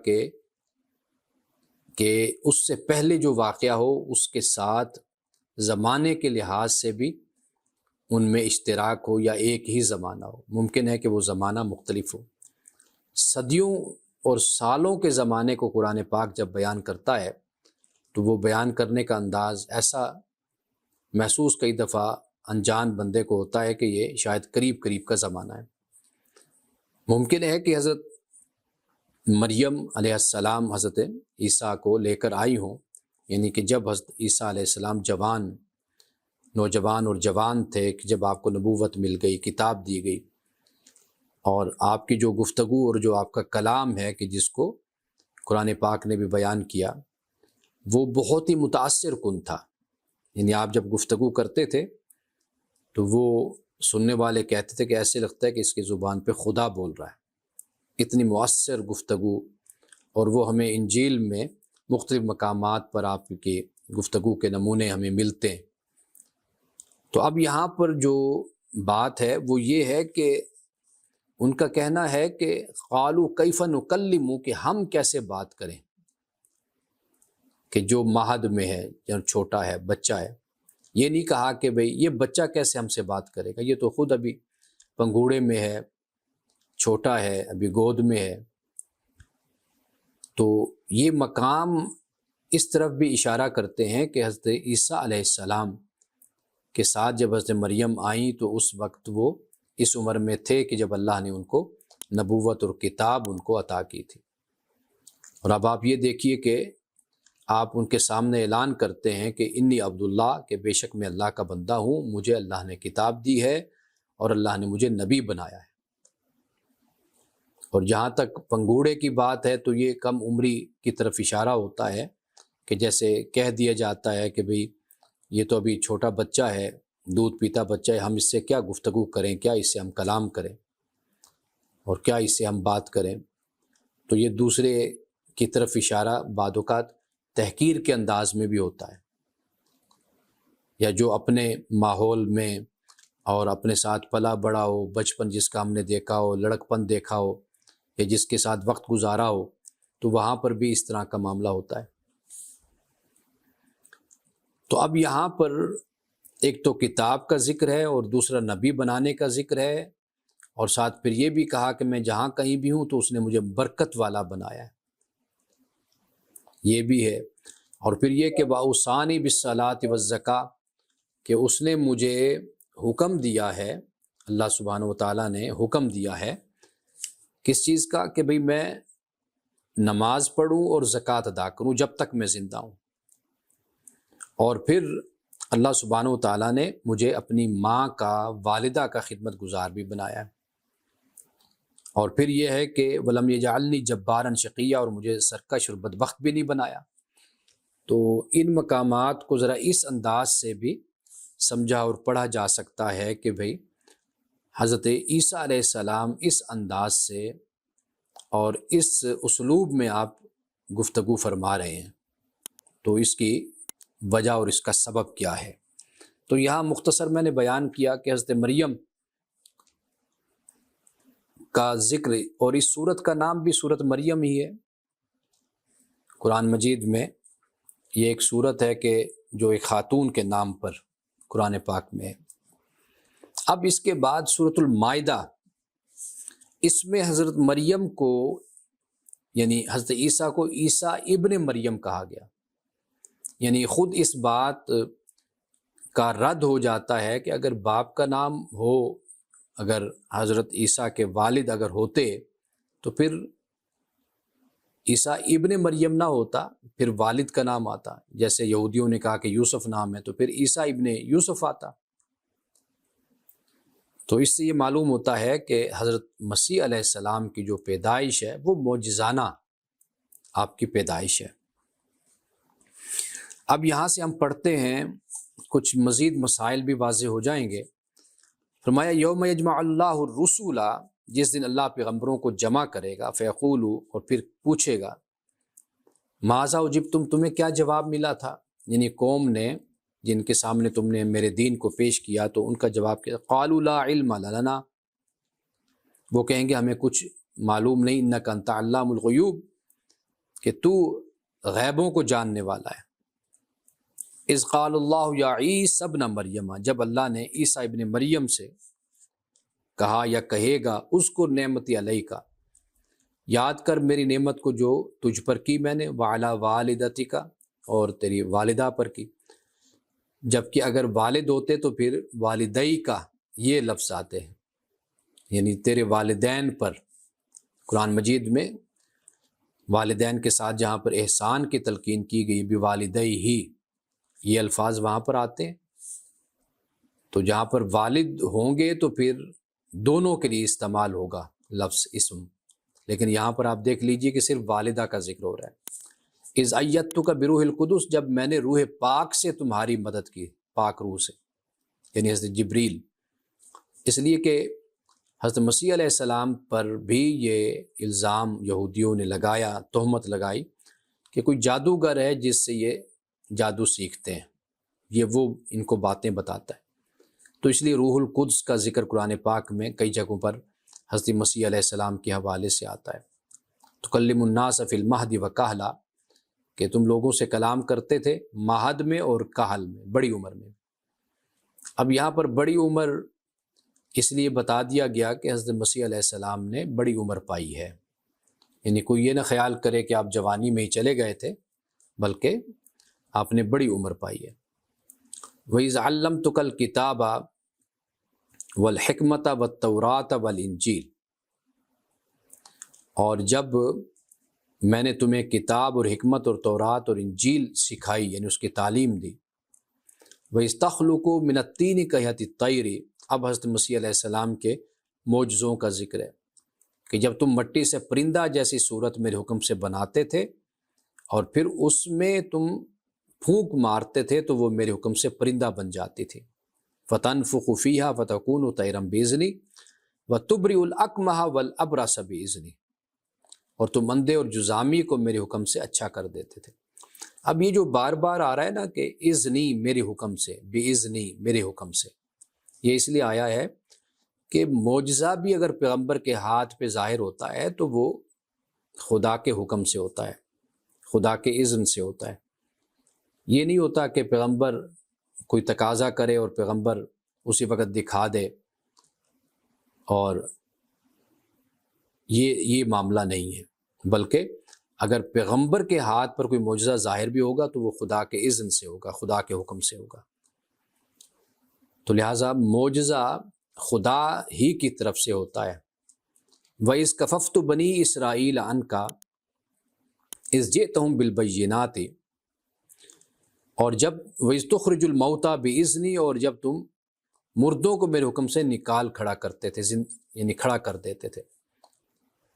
کہ اس سے پہلے جو واقعہ ہو اس کے ساتھ زمانے کے لحاظ سے بھی ان میں اشتراک ہو یا ایک ہی زمانہ ہو۔ ممکن ہے کہ وہ زمانہ مختلف ہو۔ صدیوں اور سالوں کے زمانے کو قرآن پاک جب بیان کرتا ہے تو وہ بیان کرنے کا انداز ایسا محسوس کئی دفعہ انجان بندے کو ہوتا ہے کہ یہ شاید قریب قریب کا زمانہ ہے۔ ممکن ہے کہ حضرت مریم علیہ السلام حضرت عیسیٰ کو لے کر آئی ہوں، یعنی کہ جب حضرت عیسیٰ علیہ السلام نوجوان اور جوان تھے، کہ جب آپ کو نبوت مل گئی، کتاب دی گئی، اور آپ کی جو گفتگو اور جو آپ کا کلام ہے کہ جس کو قرآن پاک نے بھی بیان کیا، وہ بہت ہی متاثر کن تھا۔ یعنی آپ جب گفتگو کرتے تھے تو وہ سننے والے کہتے تھے کہ ایسے لگتا ہے کہ اس کی زبان پہ خدا بول رہا ہے، اتنی مؤثر گفتگو، اور وہ ہمیں انجیل میں مختلف مقامات پر آپ کی گفتگو کے نمونے ہمیں ملتے ہیں۔ تو اب یہاں پر جو بات ہے وہ یہ ہے کہ ان کا کہنا ہے کہ قالوا کیف نکلم، کہ ہم کیسے بات کریں، کہ جو مہد میں ہے یا چھوٹا ہے، بچہ ہے۔ یہ نہیں کہا کہ بھئی یہ بچہ کیسے ہم سے بات کرے گا، یہ تو خود ابھی پنگوڑے میں ہے، چھوٹا ہے، ابھی گود میں ہے۔ تو یہ مقام اس طرف بھی اشارہ کرتے ہیں کہ حضرت عیسیٰ علیہ السلام کے ساتھ جب حضرت مریم آئیں تو اس وقت وہ اس عمر میں تھے کہ جب اللہ نے ان کو نبوت اور کتاب ان کو عطا کی تھی۔ اور اب آپ یہ دیکھیے کہ آپ ان کے سامنے اعلان کرتے ہیں کہ انی عبداللہ، کہ بے شک میں اللہ کا بندہ ہوں، مجھے اللہ نے کتاب دی ہے اور اللہ نے مجھے نبی بنایا ہے۔ اور جہاں تک پنگوڑے کی بات ہے تو یہ کم عمری کی طرف اشارہ ہوتا ہے کہ جیسے کہہ دیا جاتا ہے کہ بھئی یہ تو ابھی چھوٹا بچہ ہے، دودھ پیتا بچہ ہے، ہم اس سے کیا گفتگو کریں، کیا اس سے ہم کلام کریں اور کیا اس سے ہم بات کریں۔ تو یہ دوسرے کی طرف اشارہ بعض اوقات تحقیر کے انداز میں بھی ہوتا ہے، یا جو اپنے ماحول میں اور اپنے ساتھ پلا بڑا ہو، بچپن جس کا ہم نے دیکھا ہو، لڑکپن دیکھا ہو، یا جس کے ساتھ وقت گزارا ہو، تو وہاں پر بھی اس طرح کا معاملہ ہوتا ہے۔ تو اب یہاں پر ایک تو کتاب کا ذکر ہے اور دوسرا نبی بنانے کا ذکر ہے، اور ساتھ پھر یہ بھی کہا کہ میں جہاں کہیں بھی ہوں تو اس نے مجھے برکت والا بنایا ہے، یہ بھی ہے۔ اور پھر یہ کہ وَأَوْصَانِي بِالصَّلَاةِ وَالزَّكَاةِ، کہ اس نے مجھے حکم دیا ہے، اللہ سبحانہ وتعالیٰ نے حکم دیا ہے کس چیز کا، کہ بھئی میں نماز پڑھوں اور زکوٰۃ ادا کروں جب تک میں زندہ ہوں۔ اور پھر اللہ سبحانہ وتعالیٰ نے مجھے اپنی ماں کا، والدہ کا خدمت گزار بھی بنایا ہے۔ اور پھر یہ ہے کہ وَلَمْ يَجْعَلْنِي جَبَّارًا شَقِيًّا، اور مجھے سرکش اور بدبخت بھی نہیں بنایا۔ تو ان مقامات کو ذرا اس انداز سے بھی سمجھا اور پڑھا جا سکتا ہے کہ بھئی حضرت عیسیٰ علیہ السلام اس انداز سے اور اس اسلوب میں آپ گفتگو فرما رہے ہیں، تو اس کی وجہ اور اس کا سبب کیا ہے۔ تو یہاں مختصر میں نے بیان کیا کہ حضرت مریم کا ذکر، اور اس سورت کا نام بھی سورت مریم ہی ہے۔ قرآن مجید میں یہ ایک سورت ہے کہ جو ایک خاتون کے نام پر قرآن پاک میں ہے۔ اب اس کے بعد سورت المائدہ، اس میں حضرت مریم کو، یعنی حضرت عیسیٰ کو عیسیٰ ابن مریم کہا گیا، یعنی خود اس بات کا رد ہو جاتا ہے کہ اگر باپ کا نام ہو، اگر حضرت عیسیٰ کے والد اگر ہوتے تو پھر عیسیٰ ابن مریم نہ ہوتا، پھر والد کا نام آتا۔ جیسے یہودیوں نے کہا کہ یوسف نام ہے تو پھر عیسیٰ ابن یوسف آتا۔ تو اس سے یہ معلوم ہوتا ہے کہ حضرت مسیح علیہ السلام کی جو پیدائش ہے وہ معجزانہ آپ کی پیدائش ہے۔ اب یہاں سے ہم پڑھتے ہیں، کچھ مزید مسائل بھی واضح ہو جائیں گے۔ فرمایا یوم یجمع اللہ الرسول، جس دن اللہ پیغمبروں کو جمع کرے گا، فیقول، اور پھر پوچھے گا، ماذا اجبتم، تمہیں کیا جواب ملا تھا، یعنی قوم نے جن کے سامنے تم نے میرے دین کو پیش کیا تو ان کا جواب کیا، قالوا لا علم لنا، وہ کہیں گے ہمیں کچھ معلوم نہیں، انک انت علام الغیوب، کہ تو غیبوں کو جاننے والا ہے۔ اذ قال اللہ یا عیسی ابن مریم، جب اللہ نے عیسیٰ ابن مریم سے کہا یا کہے گا، اذکر نعمتی علیک، یاد کر میری نعمت کو جو تجھ پر کی میں نے، وعلی والدتک، اور تیری والدہ پر کی۔ جبکہ اگر والد ہوتے تو پھر والدئی کا یہ لفظ آتے ہیں، یعنی تیرے والدین پر۔ قرآن مجید میں والدین کے ساتھ جہاں پر احسان کی تلقین کی گئی، بوالدئی ہی، یہ الفاظ وہاں پر آتے ہیں۔ تو جہاں پر والد ہوں گے تو پھر دونوں کے لیے استعمال ہوگا لفظ اسم، لیکن یہاں پر آپ دیکھ لیجئے کہ صرف والدہ کا ذکر ہو رہا ہے۔ اذ ایدتک بروح القدس، جب میں نے روح پاک سے تمہاری مدد کی، پاک روح سے، یعنی حضرت جبریل۔ اس لیے کہ حضرت مسیح علیہ السلام پر بھی یہ الزام یہودیوں نے لگایا، تہمت لگائی کہ کوئی جادوگر ہے جس سے یہ جادو سیکھتے ہیں، یہ وہ ان کو باتیں بتاتا ہے۔ تو اس لیے روح القدس کا ذکر قرآن پاک میں کئی جگہوں پر حضرت مسیح علیہ السلام کے حوالے سے آتا ہے۔ تکلم الناس فی المہد و کہلا، کہ تم لوگوں سے کلام کرتے تھے مہد میں اور کہل میں، بڑی عمر میں۔ اب یہاں پر بڑی عمر اس لیے بتا دیا گیا کہ حضرت مسیح علیہ السلام نے بڑی عمر پائی ہے، یعنی کوئی یہ نہ خیال کرے کہ آپ جوانی میں ہی چلے گئے تھے، بلکہ آپ نے بڑی عمر پائی ہے۔ وَإِذْ عَلَّمْتُكَ الْكِتَابَ وَالْحِكْمَةَ وَالتَّوْرَاةَ وَالْإِنْجِيلَ، اور جب میں نے تمہیں کتاب اور حکمت اور تورات اور انجیل سکھائی، یعنی اس کی تعلیم دی۔ وَإِذْ تَخْلُقُ مِنَ الطِّينِ كَهْيَةِ الطَّيْرِ، اب حضرت مسیح علیہ السلام کے معجزوں کا ذکر ہے کہ جب تم مٹی سے پرندہ جیسی صورت میرے حکم سے بناتے تھے اور پھر اس میں تم پھونک مارتے تھے تو وہ میرے حکم سے پرندہ بن جاتی تھی۔ فَتَنفُخُ فِيهَا فَتَكُونُ طَيْرًا بِإِذْنِي وَتُبْرِئُ الْأَكْمَحَ وَالْأَبْرَصَ بِإِذْنِي، اور تم اندھے اور جذامی کو میرے حکم سے اچھا کر دیتے تھے۔ اب یہ جو بار بار آ رہا ہے نا کہ اذنی میرے حکم سے، بِإِذْنِی میرے حکم سے، یہ اس لیے آیا ہے کہ معجزہ بھی اگر پیغمبر کے ہاتھ پہ ظاہر ہوتا ہے تو وہ خدا کے حکم سے ہوتا ہے، خدا کے اذن سے ہوتا ہے۔ یہ نہیں ہوتا کہ پیغمبر کوئی تقاضا کرے اور پیغمبر اسی وقت دکھا دے، اور یہ معاملہ نہیں ہے، بلکہ اگر پیغمبر کے ہاتھ پر کوئی معجزہ ظاہر بھی ہوگا تو وہ خدا کے اذن سے ہوگا، خدا کے حکم سے ہوگا۔ تو لہٰذا معجزہ خدا ہی کی طرف سے ہوتا ہے۔ وَإِذْ كَفَفْتُ بَنِي إِسْرَائِيلَ عَنْكَ إِذْ جِئْتَهُمْ بِالْبَيِّنَاتِ، اور جب وَإِذْ تُخْرِجُ الْمَوْتَى بِإِذْنِی، اور جب تم مردوں کو میرے حکم سے نکال کھڑا کرتے تھے، یعنی کھڑا کر دیتے تھے۔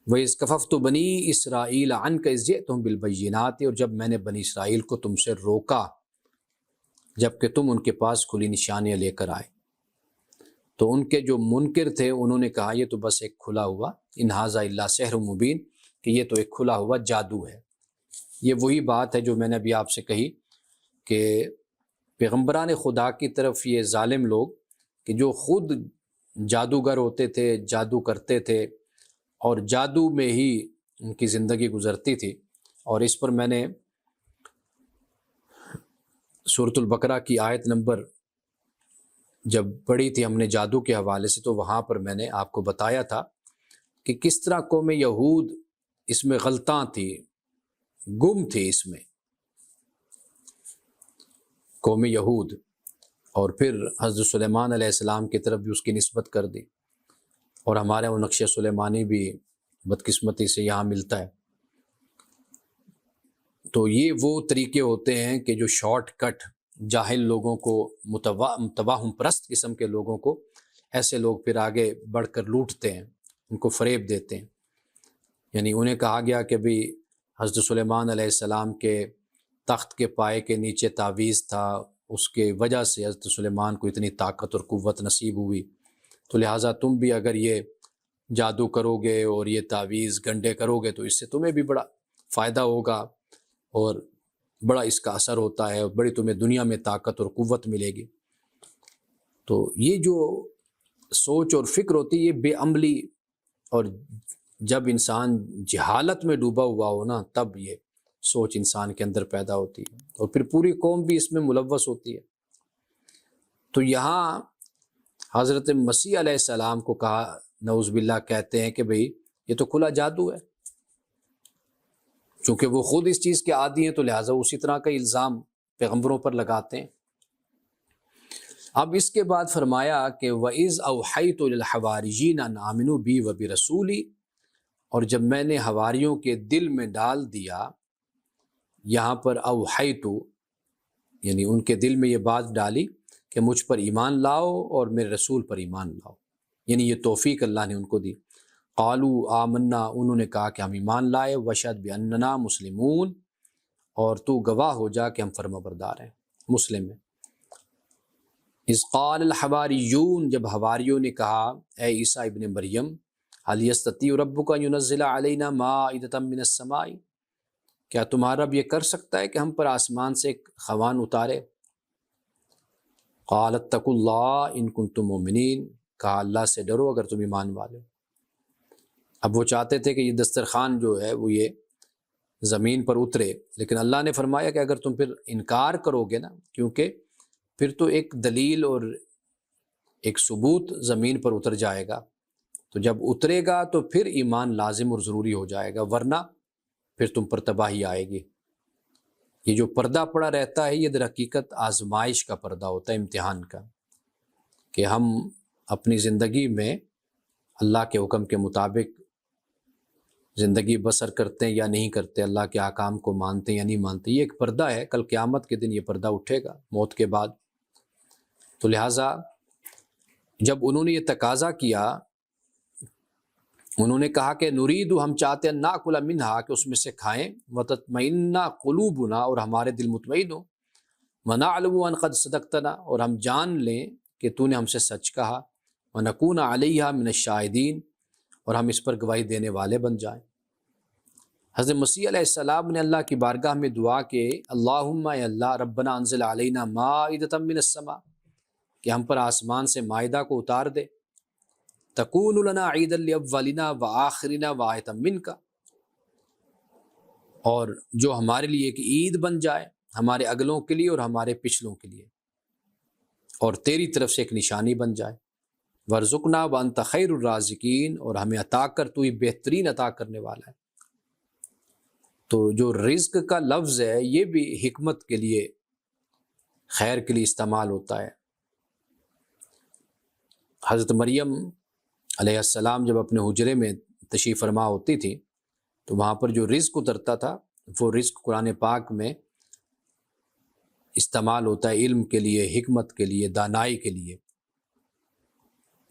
وَإِذْ كَفَفْتُ بَنِي إِسْرَائِيلَ عَنْكَ إِذْ جِئْتَهُمْ بِالْبَيِّنَاتِ، اور جب میں نے بنی اسرائیل کو تم سے روکا جب کہ تم ان کے پاس کھلی نشانیاں لے کر آئے۔ تو ان کے جو منکر تھے انہوں نے کہا یہ تو بس ایک کھلا ہوا ان ھذا الا سحر مبین، کہ یہ تو ایک کھلا ہوا جادو ہے۔ یہ وہی بات ہے جو میں نے ابھی آپ سے کہی کہ پیغمبران خدا کی طرف یہ ظالم لوگ کہ جو خود جادوگر ہوتے تھے، جادو کرتے تھے اور جادو میں ہی ان کی زندگی گزرتی تھی، اور اس پر میں نے سورۃ البقرہ کی آیت نمبر جب پڑھی تھی ہم نے جادو کے حوالے سے، تو وہاں پر میں نے آپ کو بتایا تھا کہ کس طرح قوم یہود اس میں غلطاں تھی، گم تھی اس میں قوم یہود، اور پھر حضرت سلیمان علیہ السلام کی طرف بھی اس کی نسبت کر دی، اور ہمارے وہ نقش سلیمانی بھی بدقسمتی سے یہاں ملتا ہے۔ تو یہ وہ طریقے ہوتے ہیں کہ جو شارٹ کٹ جاہل لوگوں کو، متوہم پرست قسم کے لوگوں کو، ایسے لوگ پھر آگے بڑھ کر لوٹتے ہیں، ان کو فریب دیتے ہیں۔ یعنی انہیں کہا گیا کہ بھی حضرت سلیمان علیہ السلام کے تخت کے پائے کے نیچے تعویذ تھا، اس کے وجہ سے حضرت سلیمان کو اتنی طاقت اور قوت نصیب ہوئی، تو لہٰذا تم بھی اگر یہ جادو کرو گے اور یہ تعویذ گنڈے کرو گے تو اس سے تمہیں بھی بڑا فائدہ ہوگا اور بڑا اس کا اثر ہوتا ہے، اور بڑی تمہیں دنیا میں طاقت اور قوت ملے گی۔ تو یہ جو سوچ اور فکر ہوتی ہے یہ بے عملی، اور جب انسان جہالت میں ڈوبا ہوا ہو نا تب یہ سوچ انسان کے اندر پیدا ہوتی ہے، اور پھر پوری قوم بھی اس میں ملوث ہوتی ہے۔ تو یہاں حضرت مسیح علیہ السلام کو کہا، نعوذ باللہ کہتے ہیں کہ بھئی یہ تو کھلا جادو ہے، چونکہ وہ خود اس چیز کے عادی ہیں تو لہٰذا اسی طرح کا الزام پیغمبروں پر لگاتے ہیں۔ اب اس کے بعد فرمایا کہ وَإِذْ أَوْحَيْتُ لِلْحَوَارِيِّينَ أَنْ آمِنُوا بِي وَبِرَسُولِي، اور جب میں نے حواریوں کے دل میں ڈال دیا، یہاں پر اوحیتو یعنی ان کے دل میں یہ بات ڈالی کہ مجھ پر ایمان لاؤ اور میرے رسول پر ایمان لاؤ، یعنی یہ توفیق اللہ نے ان کو دی۔ قالوا آمنا، انہوں نے کہا کہ ہم ایمان لائے، وشہد بأننا مسلمون، اور تو گواہ ہو جا کہ ہم فرمانبردار ہیں، مسلم ہیں۔ اذ قال الحواریون، جب حواریوں نے کہا اے عیسیٰ ابن مریم، هل يستطيع ربك ان ينزل علينا مائدة من السماء، کیا تمہارا رب یہ کر سکتا ہے کہ ہم پر آسمان سے ایک خوان اتارے؟ قال اتقوا اللہ ان کنتم مؤمنین، کہا اللہ سے ڈرو اگر تم ایمان والے ہو۔ اب وہ چاہتے تھے کہ یہ دسترخوان جو ہے وہ یہ زمین پر اترے، لیکن اللہ نے فرمایا کہ اگر تم پھر انکار کرو گے نا، کیونکہ پھر تو ایک دلیل اور ایک ثبوت زمین پر اتر جائے گا، تو جب اترے گا تو پھر ایمان لازم اور ضروری ہو جائے گا، ورنہ پھر تم پر تباہی آئے گی۔ یہ جو پردہ پڑا رہتا ہے یہ در حقیقت آزمائش کا پردہ ہوتا ہے، امتحان کا، کہ ہم اپنی زندگی میں اللہ کے حکم کے مطابق زندگی بسر کرتے ہیں یا نہیں کرتے، اللہ کے احکام کو مانتے ہیں یا نہیں مانتے۔ یہ ایک پردہ ہے، کل قیامت کے دن یہ پردہ اٹھے گا موت کے بعد۔ تو لہٰذا جب انہوں نے یہ تقاضا کیا، انہوں نے کہا کہ نرید، ہم چاہتے ہیں ناکل منہا، کہ اس میں سے کھائیں، وتطمئن قلوبنا، اور ہمارے دل مطمئن ہو، ونعلم ان قد صدقتنا، اور ہم جان لیں کہ تو نے ہم سے سچ کہا، ونکون علیہا من الشاہدین، اور ہم اس پر گواہی دینے والے بن جائیں۔ حضرت مسیح علیہ السلام نے اللہ کی بارگاہ میں دعا کہ اللہم، اے اللہ، ربنا انزل علینا مائدۃ من السماء، کہ ہم پر آسمان سے مائدہ کو اتار دے، تکون لنا عیدا لاولنا وآخرنا وآیۃ منک، اور جو ہمارے لیے ایک عید بن جائے، ہمارے اگلوں کے لیے اور ہمارے پچھلوں کے لیے، اور تیری طرف سے ایک نشانی بن جائے، وارزقنا وانت خیر الرازقین، اور ہمیں عطا کر، تو ہی بہترین عطا کرنے والا ہے۔ تو جو رزق کا لفظ ہے یہ بھی حکمت کے لیے، خیر کے لیے استعمال ہوتا ہے۔ حضرت مریم علیہ السلام جب اپنے حجرے میں تشریف فرما ہوتی تھی تو وہاں پر جو رزق اترتا تھا وہ رزق قرآن پاک میں استعمال ہوتا ہے، علم کے لیے، حکمت کے لیے، دانائی کے لیے۔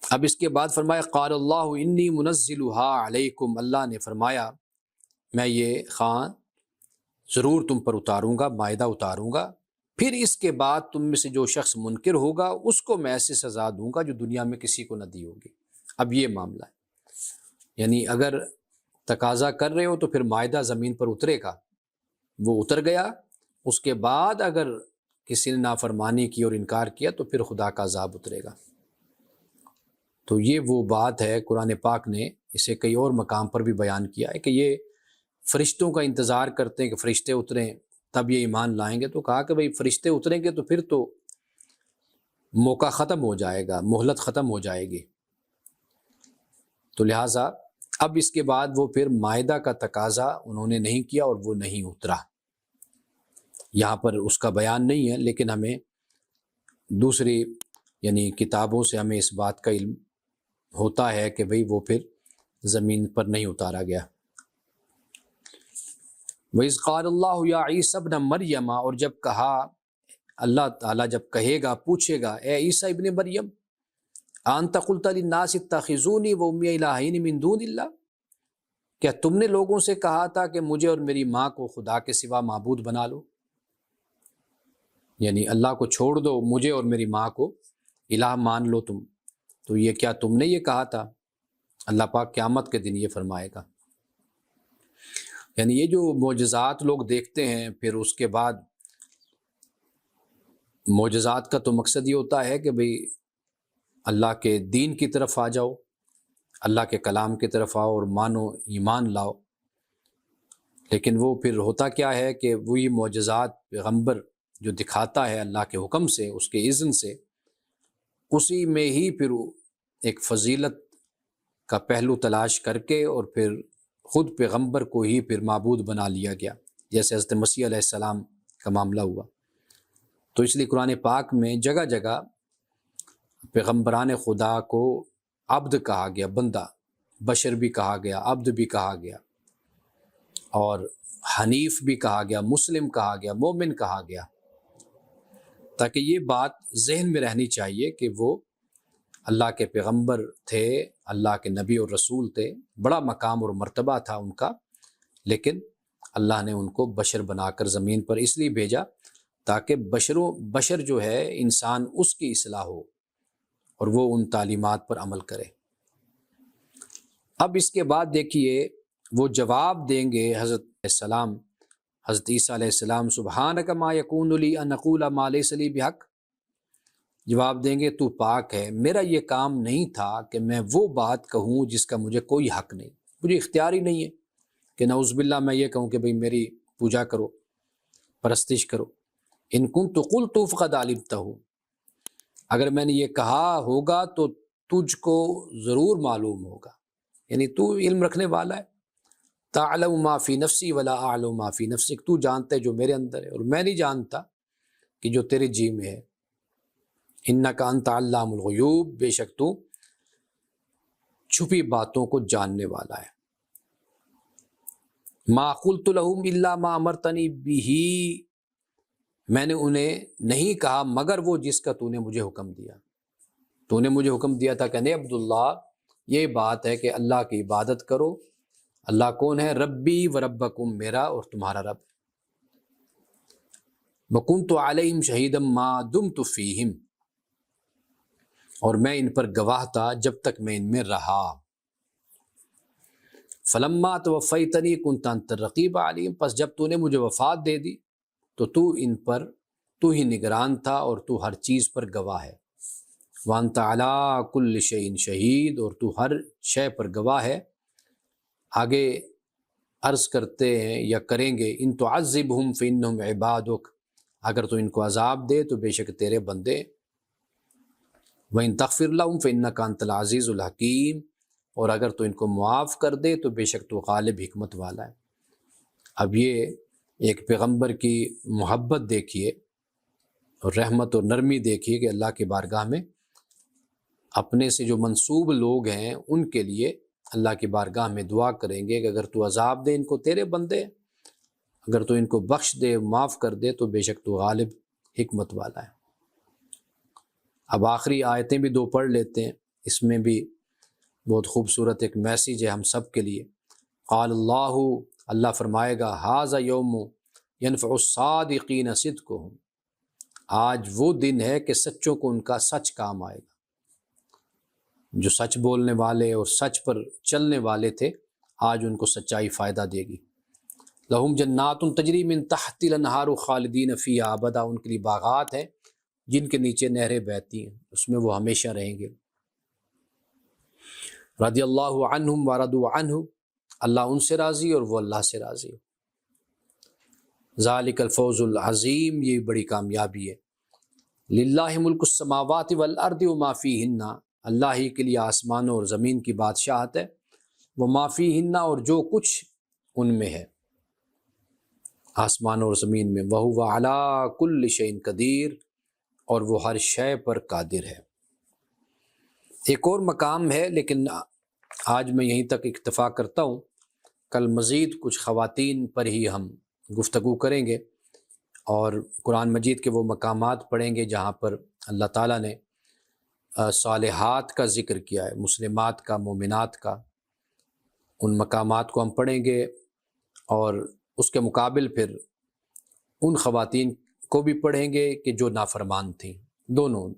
اب اس کے بعد فرمایا قال اللہ انی منزلها علیکم، اللہ نے فرمایا میں یہ خان ضرور تم پر اتاروں گا، مائدہ اتاروں گا، پھر اس کے بعد تم میں سے جو شخص منکر ہوگا اس کو میں ایسی سزا دوں گا جو دنیا میں کسی کو نہ دی ہوگی۔ اب یہ معاملہ ہے، یعنی اگر تقاضا کر رہے ہو تو پھر مائدہ زمین پر اترے گا، وہ اتر گیا، اس کے بعد اگر کسی نے نافرمانی کی اور انکار کیا تو پھر خدا کا عذاب اترے گا۔ تو یہ وہ بات ہے، قرآن پاک نے اسے کئی اور مقام پر بھی بیان کیا ہے کہ یہ فرشتوں کا انتظار کرتے ہیں کہ فرشتے اتریں تب یہ ایمان لائیں گے، تو کہا کہ بھئی فرشتے اتریں گے تو پھر تو موقع ختم ہو جائے گا، مہلت ختم ہو جائے گی۔ تو لہٰذا اب اس کے بعد وہ پھر مائدہ کا تقاضا انہوں نے نہیں کیا اور وہ نہیں اترا۔ یہاں پر اس کا بیان نہیں ہے، لیکن ہمیں دوسری یعنی کتابوں سے ہمیں اس بات کا علم ہوتا ہے کہ بھئی وہ پھر زمین پر نہیں اتارا گیا۔ وَإِذْ قَالَ اللَّهُ يَا عِيسَى ابْنَ مَرْيَمَ، اور جب کہا اللہ تعالیٰ، جب کہے گا، پوچھے گا، اے عیسیٰ ابن مریم، أَنْتَ قُلْتَ لِلنَّاسِ اتَّخِذُونِي وَأُمِّيَ إِلَٰهَيْنِ مِن دُونِ اللَّهِ، کیا تم نے لوگوں سے کہا تھا کہ مجھے اور میری ماں کو خدا کے سوا معبود بنا لو، یعنی اللہ کو چھوڑ دو، مجھے اور میری ماں کو الہ مان لو تم، تو یہ کیا تم نے یہ کہا تھا؟ اللہ پاک قیامت کے دن یہ فرمائے گا۔ یعنی یہ جو معجزات لوگ دیکھتے ہیں، پھر اس کے بعد معجزات کا تو مقصد یہ ہوتا ہے کہ بھئی اللہ کے دین کی طرف آ جاؤ، اللہ کے کلام کی طرف آؤ اور مانو، ایمان لاؤ۔ لیکن وہ پھر ہوتا کیا ہے کہ وہی معجزات پیغمبر جو دکھاتا ہے اللہ کے حکم سے، اس کے اذن سے، اسی میں ہی پھر ایک فضیلت کا پہلو تلاش کر کے اور پھر خود پیغمبر کو ہی پھر معبود بنا لیا گیا، جیسے حضرت مسیح علیہ السلام کا معاملہ ہوا۔ تو اس لیے قرآن پاک میں جگہ جگہ پیغمبران خدا کو عبد کہا گیا، بندہ، بشر بھی کہا گیا، عبد بھی کہا گیا، اور حنیف بھی کہا گیا، مسلم کہا گیا، مومن کہا گیا، تاکہ یہ بات ذہن میں رہنی چاہیے کہ وہ اللہ کے پیغمبر تھے، اللہ کے نبی اور رسول تھے، بڑا مقام اور مرتبہ تھا ان کا، لیکن اللہ نے ان کو بشر بنا کر زمین پر اس لیے بھیجا تاکہ بشر جو ہے انسان، اس کی اصلاح ہو اور وہ ان تعلیمات پر عمل کرے۔ اب اس کے بعد دیکھیے وہ جواب دیں گے حضرت السلام حضرت عیسیٰ علیہ السلام سبحانک ما یکون لی ان اقول ما لیس لی بحق، جواب دیں گے تو پاک ہے، میرا یہ کام نہیں تھا کہ میں وہ بات کہوں جس کا مجھے کوئی حق نہیں، مجھے اختیار ہی نہیں ہے کہ نعوذ باللہ میں یہ کہوں کہ بھئی میری پوجا کرو، پرستش کرو۔ ان کنت قلت فقد علمتہ، اگر میں نے یہ کہا ہوگا تو تجھ کو ضرور معلوم ہوگا، یعنی تو علم رکھنے والا ہے۔ تعلم ما فی نفسی ولا اعلم ما فی نفسک، تو جانتا ہے جو میرے اندر ہے اور میں نہیں جانتا کہ جو تیرے جی میں ہے۔ انک انت علام الغیوب، بے شک تو چھپی باتوں کو جاننے والا ہے۔ ما قلت لہم الا ما امرتنی بہ، میں نے انہیں نہیں کہا مگر وہ جس کا تو نے مجھے حکم دیا۔ تو نے مجھے حکم دیا تھا کہ اے عبداللہ، یہ بات ہے کہ اللہ کی عبادت کرو۔ اللہ کون ہے؟ ربی و ربکم، میرا اور تمہارا رب۔ وکنت علیہم شہیدا ما دمت فیہم، اور میں ان پر گواہ تھا جب تک میں ان میں رہا۔ فلما توفیتنی کنت انت الرقیب علیہم، پس جب تو نے مجھے وفات دے دی تو تو ان پر تو ہی نگران تھا اور تو ہر چیز پر گواہ ہے۔ وانت علی کل شیء شہید، اور تو ہر شے پر گواہ ہے۔ آگے عرض کرتے ہیں یا کریں گے، ان تعذبہم فانہم عبادک، اگر تو ان کو عذاب دے تو بے شک تیرے بندے۔ وَإِن تَغْفِرْ لَهُمْ فَإِنَّكَ أَنْتَ الْعَزِيزُ الْحَكِيمُ، اور اگر تو ان کو معاف کر دے تو بے شک تو غالب حکمت والا ہے۔ اب یہ ایک پیغمبر کی محبت دیکھیے اور رحمت اور نرمی دیکھیے کہ اللہ کی بارگاہ میں اپنے سے جو منسوب لوگ ہیں ان کے لیے اللہ کی بارگاہ میں دعا کریں گے کہ اگر تو عذاب دے ان کو تیرے بندے، اگر تو ان کو بخش دے معاف کر دے تو بے شک تو غالب حکمت والا ہے۔ اب آخری آیتیں بھی دو پڑھ لیتے ہیں، اس میں بھی بہت خوبصورت ایک میسیج ہے ہم سب کے لیے۔ قال اللہ، اللہ فرمائے گا، ھذا یوم ینفع الصادقین صدقہم، آج وہ دن ہے کہ سچوں کو ان کا سچ کام آئے گا۔ جو سچ بولنے والے اور سچ پر چلنے والے تھے، آج ان کو سچائی فائدہ دے گی۔ لہم جنات تجری من تحت الانہار خالدین فیہا ابدا، ان کے لیے باغات ہیں جن کے نیچے نہریں بہتی ہیں، اس میں وہ ہمیشہ رہیں گے۔ رضی اللہ عنہم ورضوا عنہ، اللہ ان سے راضی اور وہ اللہ سے راضی۔ ذالک الفوز العظیم، یہ بڑی کامیابی ہے۔ للہ ملک السماوات والارض وما فیہن، اللہ ہی کے لیے آسمانوں اور زمین کی بادشاہت ہے، وما فیہن، اور جو کچھ ان میں ہے آسمانوں اور زمین میں، وہو علی کل شیء قدیر، اور وہ ہر شے پر قادر ہے۔ ایک اور مقام ہے لیکن آج میں یہیں تک اکتفا کرتا ہوں، کل مزید کچھ خواتین پر ہی ہم گفتگو کریں گے اور قرآن مجید کے وہ مقامات پڑھیں گے جہاں پر اللہ تعالیٰ نے صالحات کا ذکر کیا ہے، مسلمات کا، مومنات کا۔ ان مقامات کو ہم پڑھیں گے اور اس کے مقابل پھر ان خواتین کو بھی پڑھیں گے کہ جو نافرمان تھیں، دونوں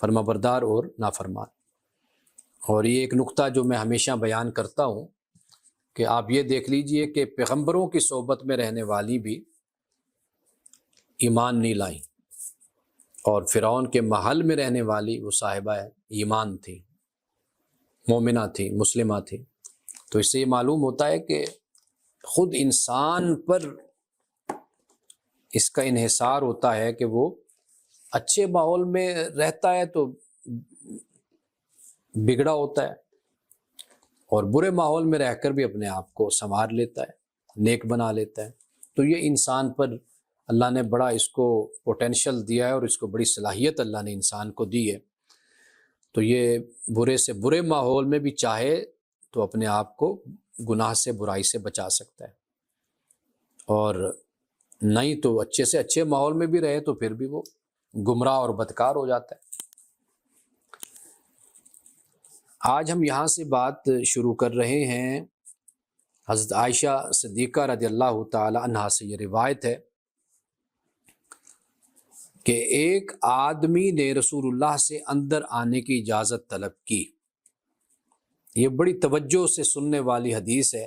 فرما بردار اور نافرمان۔ اور یہ ایک نقطہ جو میں ہمیشہ بیان کرتا ہوں کہ آپ یہ دیکھ لیجئے کہ پیغمبروں کی صحبت میں رہنے والی بھی ایمان نہیں لائیں، اور فرعون کے محل میں رہنے والی وہ صاحبہ ایمان تھی، مومنہ تھی، مسلمہ تھی۔ تو اس سے یہ معلوم ہوتا ہے کہ خود انسان پر اس کا انحصار ہوتا ہے کہ وہ اچھے ماحول میں رہتا ہے تو بگڑا ہوتا ہے، اور برے ماحول میں رہ کر بھی اپنے آپ کو سنوار لیتا ہے، نیک بنا لیتا ہے۔ تو یہ انسان پر اللہ نے بڑا اس کو پوٹینشل دیا ہے اور اس کو بڑی صلاحیت اللہ نے انسان کو دی ہے۔ تو یہ برے سے برے ماحول میں بھی چاہے تو اپنے آپ کو گناہ سے، برائی سے بچا سکتا ہے، اور نہیں تو اچھے سے اچھے ماحول میں بھی رہے تو پھر بھی وہ گمراہ اور بدکار ہو جاتا ہے۔ آج ہم یہاں سے بات شروع کر رہے ہیں۔ حضرت عائشہ صدیقہ رضی اللہ تعالی عنہا سے یہ روایت ہے کہ ایک آدمی نے رسول اللہ سے اندر آنے کی اجازت طلب کی۔ یہ بڑی توجہ سے سننے والی حدیث ہے۔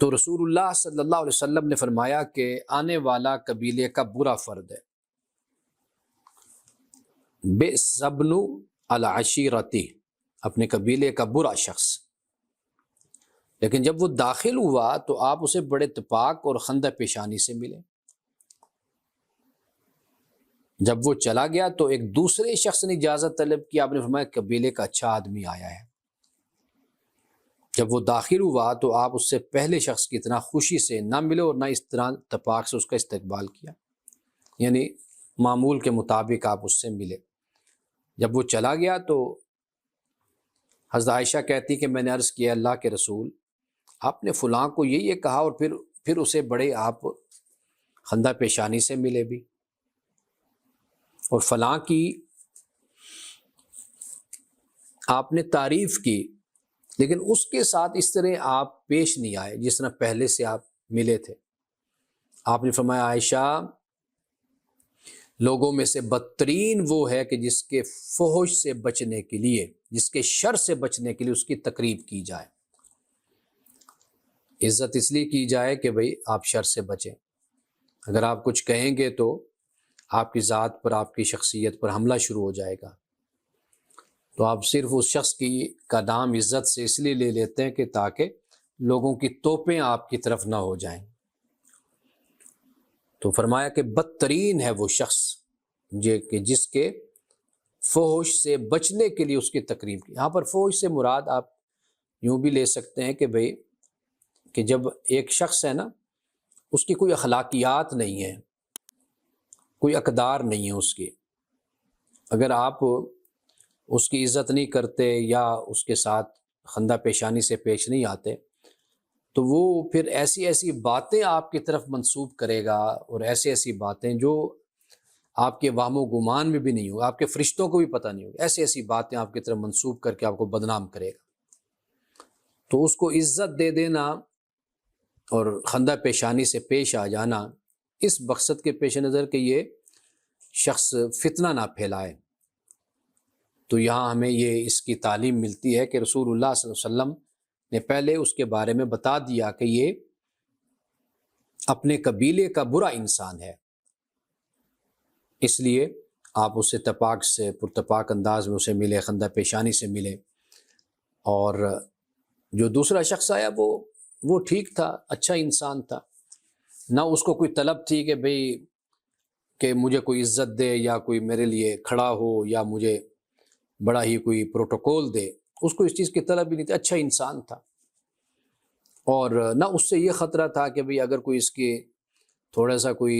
تو رسول اللہ صلی اللہ علیہ وسلم نے فرمایا کہ آنے والا قبیلے کا برا فرد ہے، بئس ابن العشیرتی، اپنے قبیلے کا برا شخص۔ لیکن جب وہ داخل ہوا تو آپ اسے بڑے اتفاق اور خندہ پیشانی سے ملے۔ جب وہ چلا گیا تو ایک دوسرے شخص نے اجازت طلب کی، آپ نے فرمایا قبیلے کا اچھا آدمی آیا ہے۔ جب وہ داخل ہوا تو آپ اس سے پہلے شخص کی اتنا خوشی سے نہ ملے اور نہ اس طرح اتفاق سے اس کا استقبال کیا، یعنی معمول کے مطابق آپ اس سے ملے۔ جب وہ چلا گیا تو حضرت عائشہ کہتی کہ میں نے عرض کیا اللہ کے رسول، آپ نے فلاں کو یہ کہا اور پھر اسے بڑے آپ خندہ پیشانی سے ملے بھی، اور فلاں کی آپ نے تعریف کی، لیکن اس کے ساتھ اس طرح آپ پیش نہیں آئے جس طرح پہلے سے آپ ملے تھے۔ آپ نے فرمایا عائشہ، لوگوں میں سے بدترین وہ ہے کہ جس کے فحش سے بچنے کے لیے، جس کے شر سے بچنے کے لیے اس کی تقریب کی جائے۔ عزت اس لیے کی جائے کہ بھئی آپ شر سے بچیں۔ اگر آپ کچھ کہیں گے تو آپ کی ذات پر، آپ کی شخصیت پر حملہ شروع ہو جائے گا، تو آپ صرف اس شخص کا نام عزت سے اس لیے لے لیتے ہیں کہ تاکہ لوگوں کی توپیں آپ کی طرف نہ ہو جائیں۔ تو فرمایا کہ بدترین ہے وہ شخص کہ جس کے فحش سے بچنے کے لیے اس کی تقریب کی۔ یہاں پر فحش سے مراد آپ یوں بھی لے سکتے ہیں کہ بھئی کہ جب ایک شخص ہے نا، اس کی کوئی اخلاقیات نہیں ہے، کوئی اقدار نہیں ہے اس کی، اگر آپ اس کی عزت نہیں کرتے یا اس کے ساتھ خندہ پیشانی سے پیش نہیں آتے تو وہ پھر ایسی ایسی باتیں آپ کی طرف منسوب کرے گا، اور ایسی باتیں جو آپ کے وہم و گمان میں بھی نہیں ہوگا، آپ کے فرشتوں کو بھی پتہ نہیں ہوگا، ایسی باتیں آپ کی طرف منسوب کر کے آپ کو بدنام کرے گا۔ تو اس کو عزت دے دینا اور خندہ پیشانی سے پیش آ جانا اس مقصد کے پیش نظر کہ یہ شخص فتنہ نہ پھیلائے۔ تو یہاں ہمیں یہ اس کی تعلیم ملتی ہے کہ رسول اللہ صلی اللہ علیہ وسلم نے پہلے اس کے بارے میں بتا دیا کہ یہ اپنے قبیلے کا برا انسان ہے، اس لیے آپ اسے اتفاق سے پرتفاق انداز میں اسے ملے، خندہ پیشانی سے ملے۔ اور جو دوسرا شخص آیا وہ ٹھیک تھا، اچھا انسان تھا، نہ اس کو کوئی طلب تھی کہ بھئی کہ مجھے کوئی عزت دے یا کوئی میرے لیے کھڑا ہو یا مجھے بڑا ہی کوئی پروٹوکول دے، اس کو اس چیز کی طلب بھی نہیں تھی، اچھا انسان تھا۔ اور نہ اس سے یہ خطرہ تھا کہ بھئی اگر کوئی اس کی تھوڑا سا کوئی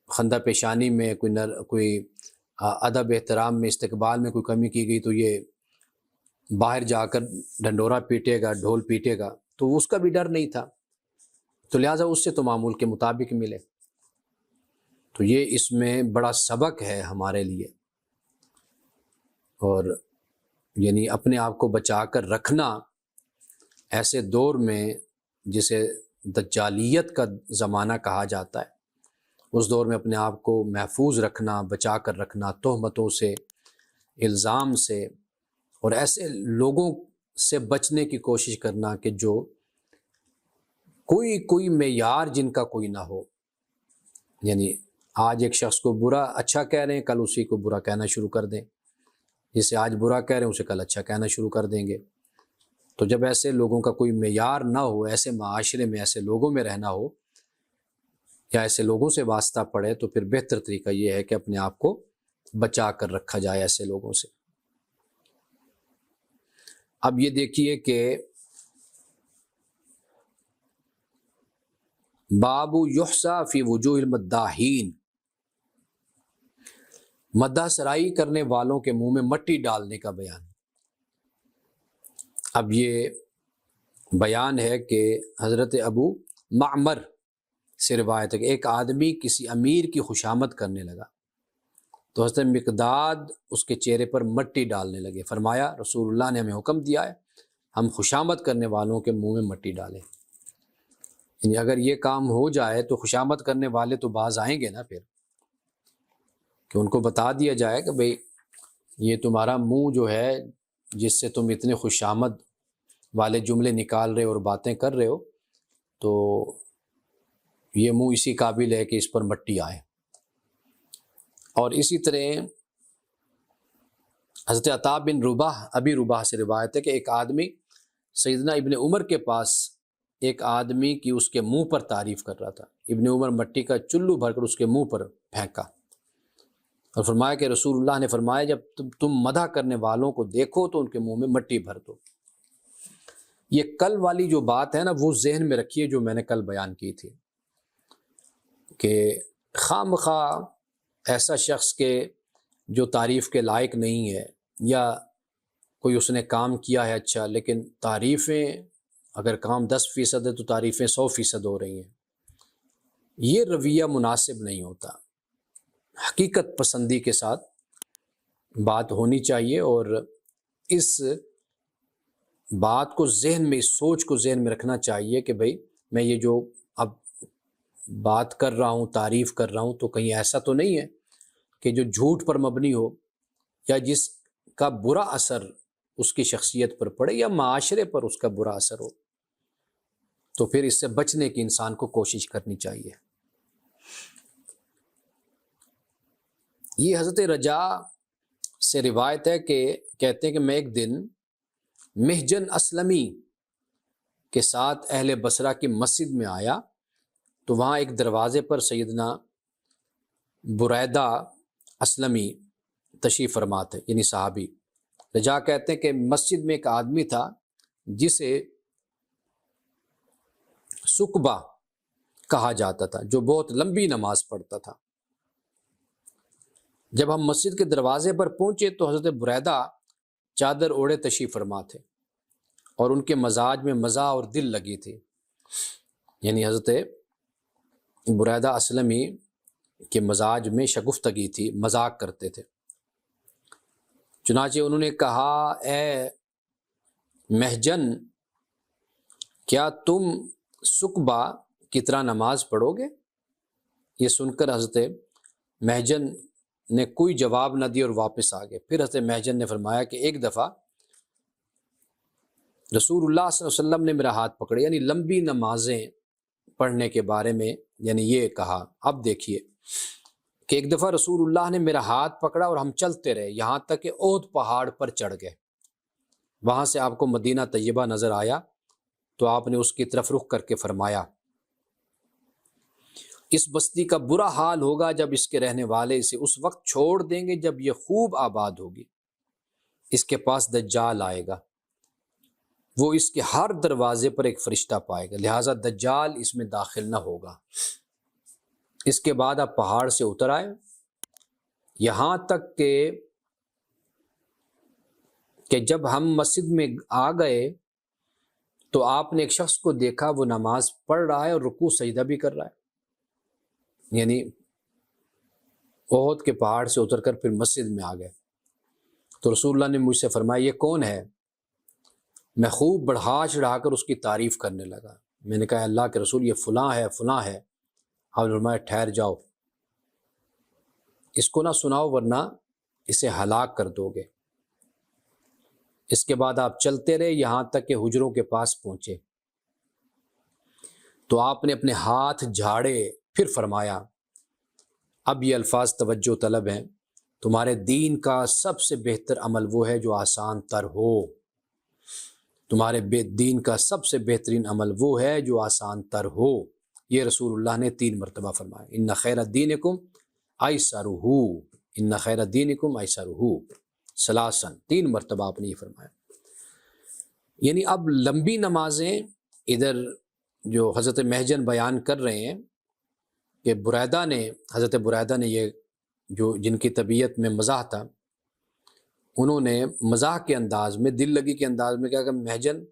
خندہ پیشانی میں کوئی ادب احترام میں استقبال میں کوئی کمی کی گئی تو یہ باہر جا کر ڈھنڈورا پیٹے گا، ڈھول پیٹے گا، تو اس کا بھی ڈر نہیں تھا، تو لہٰذا اس سے تو معمول کے مطابق ملے۔ تو یہ اس میں بڑا سبق ہے ہمارے لیے، اور یعنی اپنے آپ کو بچا کر رکھنا ایسے دور میں جسے دجالیت کا زمانہ کہا جاتا ہے، اس دور میں اپنے آپ کو محفوظ رکھنا، بچا کر رکھنا تہمتوں سے، الزام سے، اور ایسے لوگوں سے بچنے کی کوشش کرنا کہ جو کوئی معیار جن کا کوئی نہ ہو، یعنی آج ایک شخص کو برا اچھا کہہ رہے ہیں، کل اسی کو برا کہنا شروع کر دیں، جسے آج برا کہہ رہے ہیں اسے کل اچھا کہنا شروع کر دیں گے۔ تو جب ایسے لوگوں کا کوئی معیار نہ ہو، ایسے معاشرے میں ایسے لوگوں میں رہنا ہو یا ایسے لوگوں سے واسطہ پڑے، تو پھر بہتر طریقہ یہ ہے کہ اپنے آپ کو بچا کر رکھا جائے ایسے لوگوں سے۔ اب یہ دیکھیے کہ باب یحصی فی وجوہ المداحین، مدح سرائی کرنے والوں کے منہ میں مٹی ڈالنے کا بیان۔ اب یہ بیان ہے کہ حضرت ابو معمر سے روایت ہے کہ ایک آدمی کسی امیر کی خوشامد کرنے لگا تو حضرت مقداد اس کے چہرے پر مٹی ڈالنے لگے۔ فرمایا رسول اللہ نے ہمیں حکم دیا ہے ہم خوشامد کرنے والوں کے منہ میں مٹی ڈالیں، یعنی اگر یہ کام ہو جائے تو خوشامد کرنے والے تو باز آئیں گے نا، پھر کہ ان کو بتا دیا جائے کہ بھئی یہ تمہارا منہ جو ہے جس سے تم اتنے خوشامد والے جملے نکال رہے ہو اور باتیں کر رہے ہو، تو یہ منہ اسی قابل ہے کہ اس پر مٹی آئے۔ اور اسی طرح حضرت عطا بن رباح، ابی رباح سے روایت ہے کہ ایک آدمی سیدنا ابن عمر کے پاس ایک آدمی کی اس کے منہ پر تعریف کر رہا تھا۔ ابن عمر مٹی کا چلو بھر کر اس کے منہ پر پھینکا اور فرمایا کہ رسول اللہ نے فرمایا جب تم مدح کرنے والوں کو دیکھو تو ان کے منہ میں مٹی بھر دو۔ یہ کل والی جو بات ہے نا وہ ذہن میں رکھیے جو میں نے کل بیان کی تھی کہ خواہ مخواہ ایسا شخص کے جو تعریف کے لائق نہیں ہے یا کوئی اس نے کام کیا ہے اچھا، لیکن تعریفیں اگر کام 10% ہے تو تعریفیں 100% ہو رہی ہیں، یہ رویہ مناسب نہیں ہوتا۔ حقیقت پسندی کے ساتھ بات ہونی چاہیے، اور اس بات کو ذہن میں، اس سوچ کو ذہن میں رکھنا چاہیے کہ بھئی میں یہ جو اب بات کر رہا ہوں، تعریف کر رہا ہوں، تو کہیں ایسا تو نہیں ہے کہ جو جھوٹ پر مبنی ہو یا جس کا برا اثر اس کی شخصیت پر پڑے یا معاشرے پر اس کا برا اثر ہو، تو پھر اس سے بچنے کی انسان کو کوشش کرنی چاہیے۔ یہ حضرت رجا سے روایت ہے کہ کہتے ہیں کہ میں ایک دن محجن اسلمی کے ساتھ اہل بصرہ کی مسجد میں آیا تو وہاں ایک دروازے پر سیدنا بریدہ اسلمی تشریف فرما تھے، یعنی صحابی۔ رجا کہتے ہیں کہ مسجد میں ایک آدمی تھا جسے سکبہ کہا جاتا تھا، جو بہت لمبی نماز پڑھتا تھا۔ جب ہم مسجد کے دروازے پر پہنچے تو حضرت بریدہ چادر اوڑھے تشریف فرما تھے اور ان کے مزاج میں مزاح اور دل لگی تھی، یعنی حضرت بریدہ اسلمی کے مزاج میں شگفتگی تھی، مذاق کرتے تھے۔ چنانچہ انہوں نے کہا اے محجن، کیا تم سکبہ کی طرح نماز پڑھو گے؟ یہ سن کر حضرت محجن نے کوئی جواب نہ دیا اور واپس آ گئے۔ پھر حضرت محجن نے فرمایا کہ ایک دفعہ رسول اللہ صلی اللہ علیہ وسلم نے میرا ہاتھ پکڑے، یعنی لمبی نمازیں پڑھنے کے بارے میں، یعنی یہ کہا۔ اب دیکھیے کہ ایک دفعہ رسول اللہ نے میرا ہاتھ پکڑا اور ہم چلتے رہے یہاں تک کہ احد پہاڑ پر چڑھ گئے۔ وہاں سے آپ کو مدینہ طیبہ نظر آیا تو آپ نے اس کی طرف رخ کر کے فرمایا اس بستی کا برا حال ہوگا جب اس کے رہنے والے اسے اس وقت چھوڑ دیں گے جب یہ خوب آباد ہوگی۔ اس کے پاس دجال آئے گا، وہ اس کے ہر دروازے پر ایک فرشتہ پائے گا، لہٰذا دجال اس میں داخل نہ ہوگا۔ اس کے بعد آپ پہاڑ سے اتر آئے یہاں تک کہ جب ہم مسجد میں آ گئے تو آپ نے ایک شخص کو دیکھا، وہ نماز پڑھ رہا ہے اور رکوع سجدہ بھی کر رہا ہے، یعنی احد کے پہاڑ سے اتر کر پھر مسجد میں آ گئے۔ تو رسول اللہ نے مجھ سے فرمایا یہ کون ہے؟ میں خوب بڑھا چڑھا کر اس کی تعریف کرنے لگا۔ میں نے کہا اللہ کے رسول یہ فلاں ہے فلاں ہے۔ آپ نے فرمایا ٹھہر جاؤ، اس کو نہ سناؤ ورنہ اسے ہلاک کر دو گے۔ اس کے بعد آپ چلتے رہے یہاں تک کہ حجروں کے پاس پہنچے تو آپ نے اپنے ہاتھ جھاڑے، پھر فرمایا اب یہ الفاظ توجہ طلب ہیں، تمہارے دین کا سب سے بہتر عمل وہ ہے جو آسان تر ہو۔ تمہارے دین کا سب سے بہترین عمل وہ ہے جو آسان تر ہو۔ یہ رسول اللہ نے 3 مرتبہ فرمایا، ان خیر دینکم ایسرہ، ان خیر دینکم ایسرہ، ثلاثاً، 3 مرتبہ آپ نے یہ فرمایا۔ یعنی اب لمبی نمازیں ادھر جو حضرت محجن بیان کر رہے ہیں کہ حضرت بریدہ نے یہ جو جن کی طبیعت میں مزاح تھا، انہوں نے مزاح کے انداز میں، دل لگی کے انداز میں کہا کہ محجن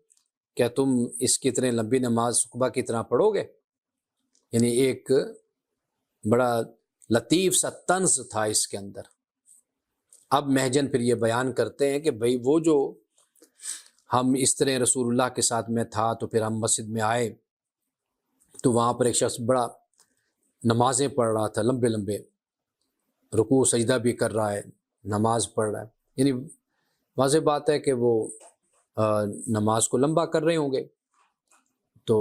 کیا تم اس کی طرح لمبی نماز سکبہ کی طرح پڑھو گے؟ یعنی ایک بڑا لطیف سا طنز تھا اس کے اندر۔ اب محجن پھر یہ بیان کرتے ہیں کہ بھئی وہ جو ہم اس طرح رسول اللہ کے ساتھ میں تھا تو پھر ہم مسجد میں آئے تو وہاں پر ایک شخص بڑا نمازیں پڑھ رہا تھا، لمبے لمبے رکوع سجدہ بھی کر رہا ہے، نماز پڑھ رہا ہے، یعنی واضح بات ہے کہ وہ نماز کو لمبا کر رہے ہوں گے۔ تو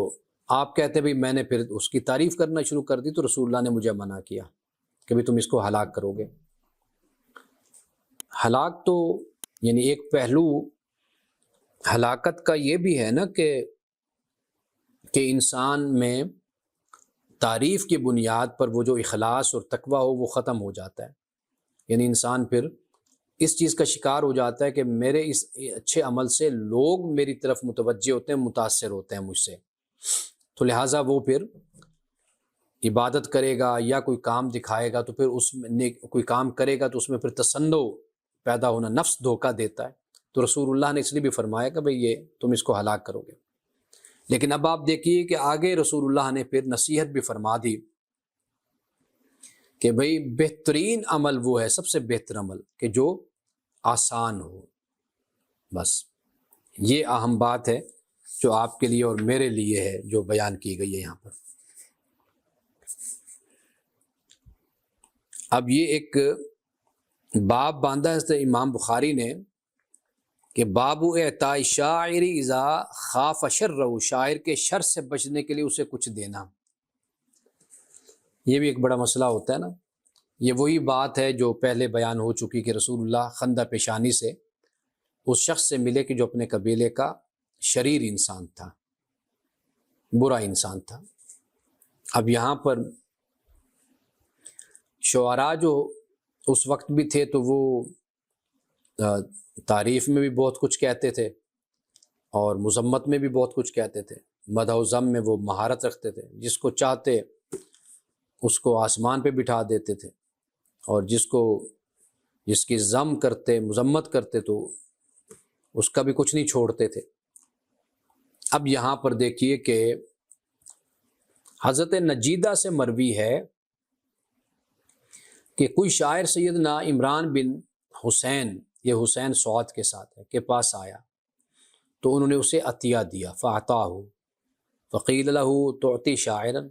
آپ کہتے بھئی میں نے پھر اس کی تعریف کرنا شروع کر دی تو رسول اللہ نے مجھے منع کیا کہ بھئی تم اس کو ہلاک کرو گے۔ ہلاک تو یعنی ایک پہلو ہلاکت کا یہ بھی ہے نا کہ انسان میں تعریف کی بنیاد پر وہ جو اخلاص اور تقویٰ ہو وہ ختم ہو جاتا ہے، یعنی انسان پھر اس چیز کا شکار ہو جاتا ہے کہ میرے اس اچھے عمل سے لوگ میری طرف متوجہ ہوتے ہیں، متاثر ہوتے ہیں مجھ سے، تو لہٰذا وہ پھر عبادت کرے گا یا کوئی کام دکھائے گا تو پھر اس میں کوئی کام کرے گا تو اس میں پھر تسنع پیدا ہونا، نفس دھوکہ دیتا ہے۔ تو رسول اللہ نے اس لیے بھی فرمایا کہ بھئی یہ تم اس کو ہلاک کرو گے۔ لیکن اب آپ دیکھیے کہ آگے رسول اللہ نے پھر نصیحت بھی فرما دی کہ بھئی بہترین عمل وہ ہے، سب سے بہتر عمل کہ جو آسان ہو۔ بس یہ اہم بات ہے جو آپ کے لیے اور میرے لیے ہے، جو بیان کی گئی ہے یہاں پر۔ اب یہ ایک باب باندھا ہے امام بخاری نے کہ باب اعطاء الشاعر اذا خاف شرہ، شاعر کے شر سے بچنے کے لیے اسے کچھ دینا۔ یہ بھی ایک بڑا مسئلہ ہوتا ہے نا، یہ وہی بات ہے جو پہلے بیان ہو چکی کہ رسول اللہ خندہ پیشانی سے اس شخص سے ملے کہ جو اپنے قبیلے کا شریر انسان تھا، برا انسان تھا۔ اب یہاں پر شعراء جو اس وقت بھی تھے تو وہ تعریف میں بھی بہت کچھ کہتے تھے اور مذمت میں بھی بہت کچھ کہتے تھے، مدح و ذم میں وہ مہارت رکھتے تھے، جس کو چاہتے اس کو آسمان پہ بٹھا دیتے تھے اور جس کی ذم کرتے، مذمت کرتے تو اس کا بھی کچھ نہیں چھوڑتے تھے۔ اب یہاں پر دیکھیے کہ حضرت نجیدہ سے مروی ہے کہ کوئی شاعر سیدنا عمران بن حسین، یہ حسین سعود کے ساتھ ہے، کے پاس آیا تو انہوں نے اسے عطیہ دیا، فَأَعْطَاهُ فَقِيلَ لَهُ تُعْطِي شَاعِرًا،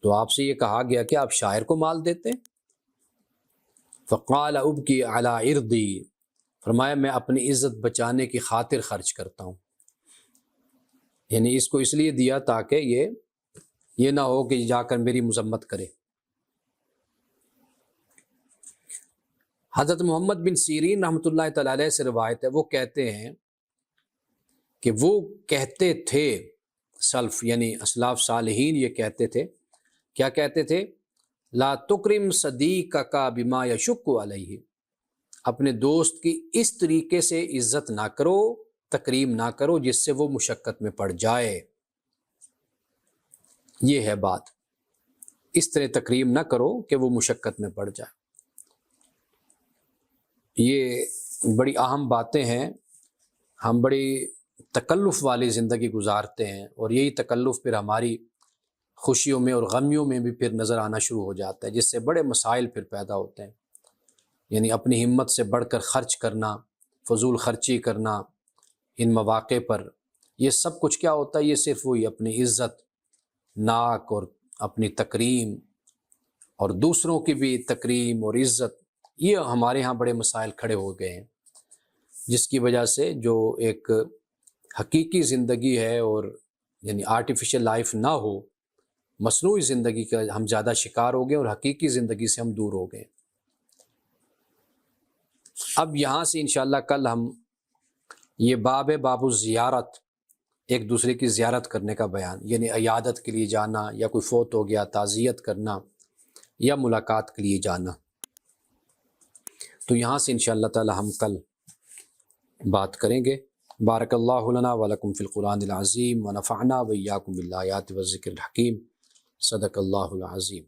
تو آپ سے یہ کہا گیا کہ آپ شاعر کو مال دیتے ہیں؟ فَقَالَ أُبْكِي عَلَىٰ عِرْضِي، فرمایا میں اپنی عزت بچانے کی خاطر خرچ کرتا ہوں، یعنی اس کو اس لیے دیا تاکہ یہ نہ ہو کہ جا کر میری مذمت کرے۔ حضرت محمد بن سیرین رحمۃ اللہ تعالی علیہ سے روایت ہے، وہ کہتے ہیں کہ وہ کہتے تھے، سلف یعنی اسلاف صالحین یہ کہتے تھے، کیا کہتے تھے؟ لا تکرم صدیقک بما یشق علیہ، اپنے دوست کی اس طریقے سے عزت نہ کرو، تکریم نہ کرو جس سے وہ مشقت میں پڑ جائے۔ یہ ہے بات، اس طرح تکریم نہ کرو کہ وہ مشقت میں پڑ جائے۔ یہ بڑی اہم باتیں ہیں، ہم بڑی تکلف والی زندگی گزارتے ہیں اور یہی تکلف پھر ہماری خوشیوں میں اور غمیوں میں بھی پھر نظر آنا شروع ہو جاتا ہے، جس سے بڑے مسائل پھر پیدا ہوتے ہیں۔ یعنی اپنی ہمت سے بڑھ کر خرچ کرنا، فضول خرچی کرنا ان مواقع پر، یہ سب کچھ کیا ہوتا ہے؟ یہ صرف وہی اپنی عزت ناک اور اپنی تکریم اور دوسروں کی بھی تکریم اور عزت، یہ ہمارے ہاں بڑے مسائل کھڑے ہو گئے ہیں، جس کی وجہ سے جو ایک حقیقی زندگی ہے اور یعنی آرٹیفیشل لائف نہ ہو، مصنوعی زندگی کا ہم زیادہ شکار ہو گئے اور حقیقی زندگی سے ہم دور ہو گئے۔ اب یہاں سے انشاءاللہ کل ہم یہ باب ہے، باب الزیارت، ایک دوسرے کی زیارت کرنے کا بیان، یعنی عیادت کے لیے جانا یا کوئی فوت ہو گیا تعزیت کرنا یا ملاقات کے لیے جانا، تو یہاں سے انشاءاللہ تعالی ہم کل بات کریں گے۔ بارک اللہ لنا ولکم فی القرآن العظیم ونفعنا وإیاکم بالآیات والذکر الحکیم، صدق اللہ العظیم۔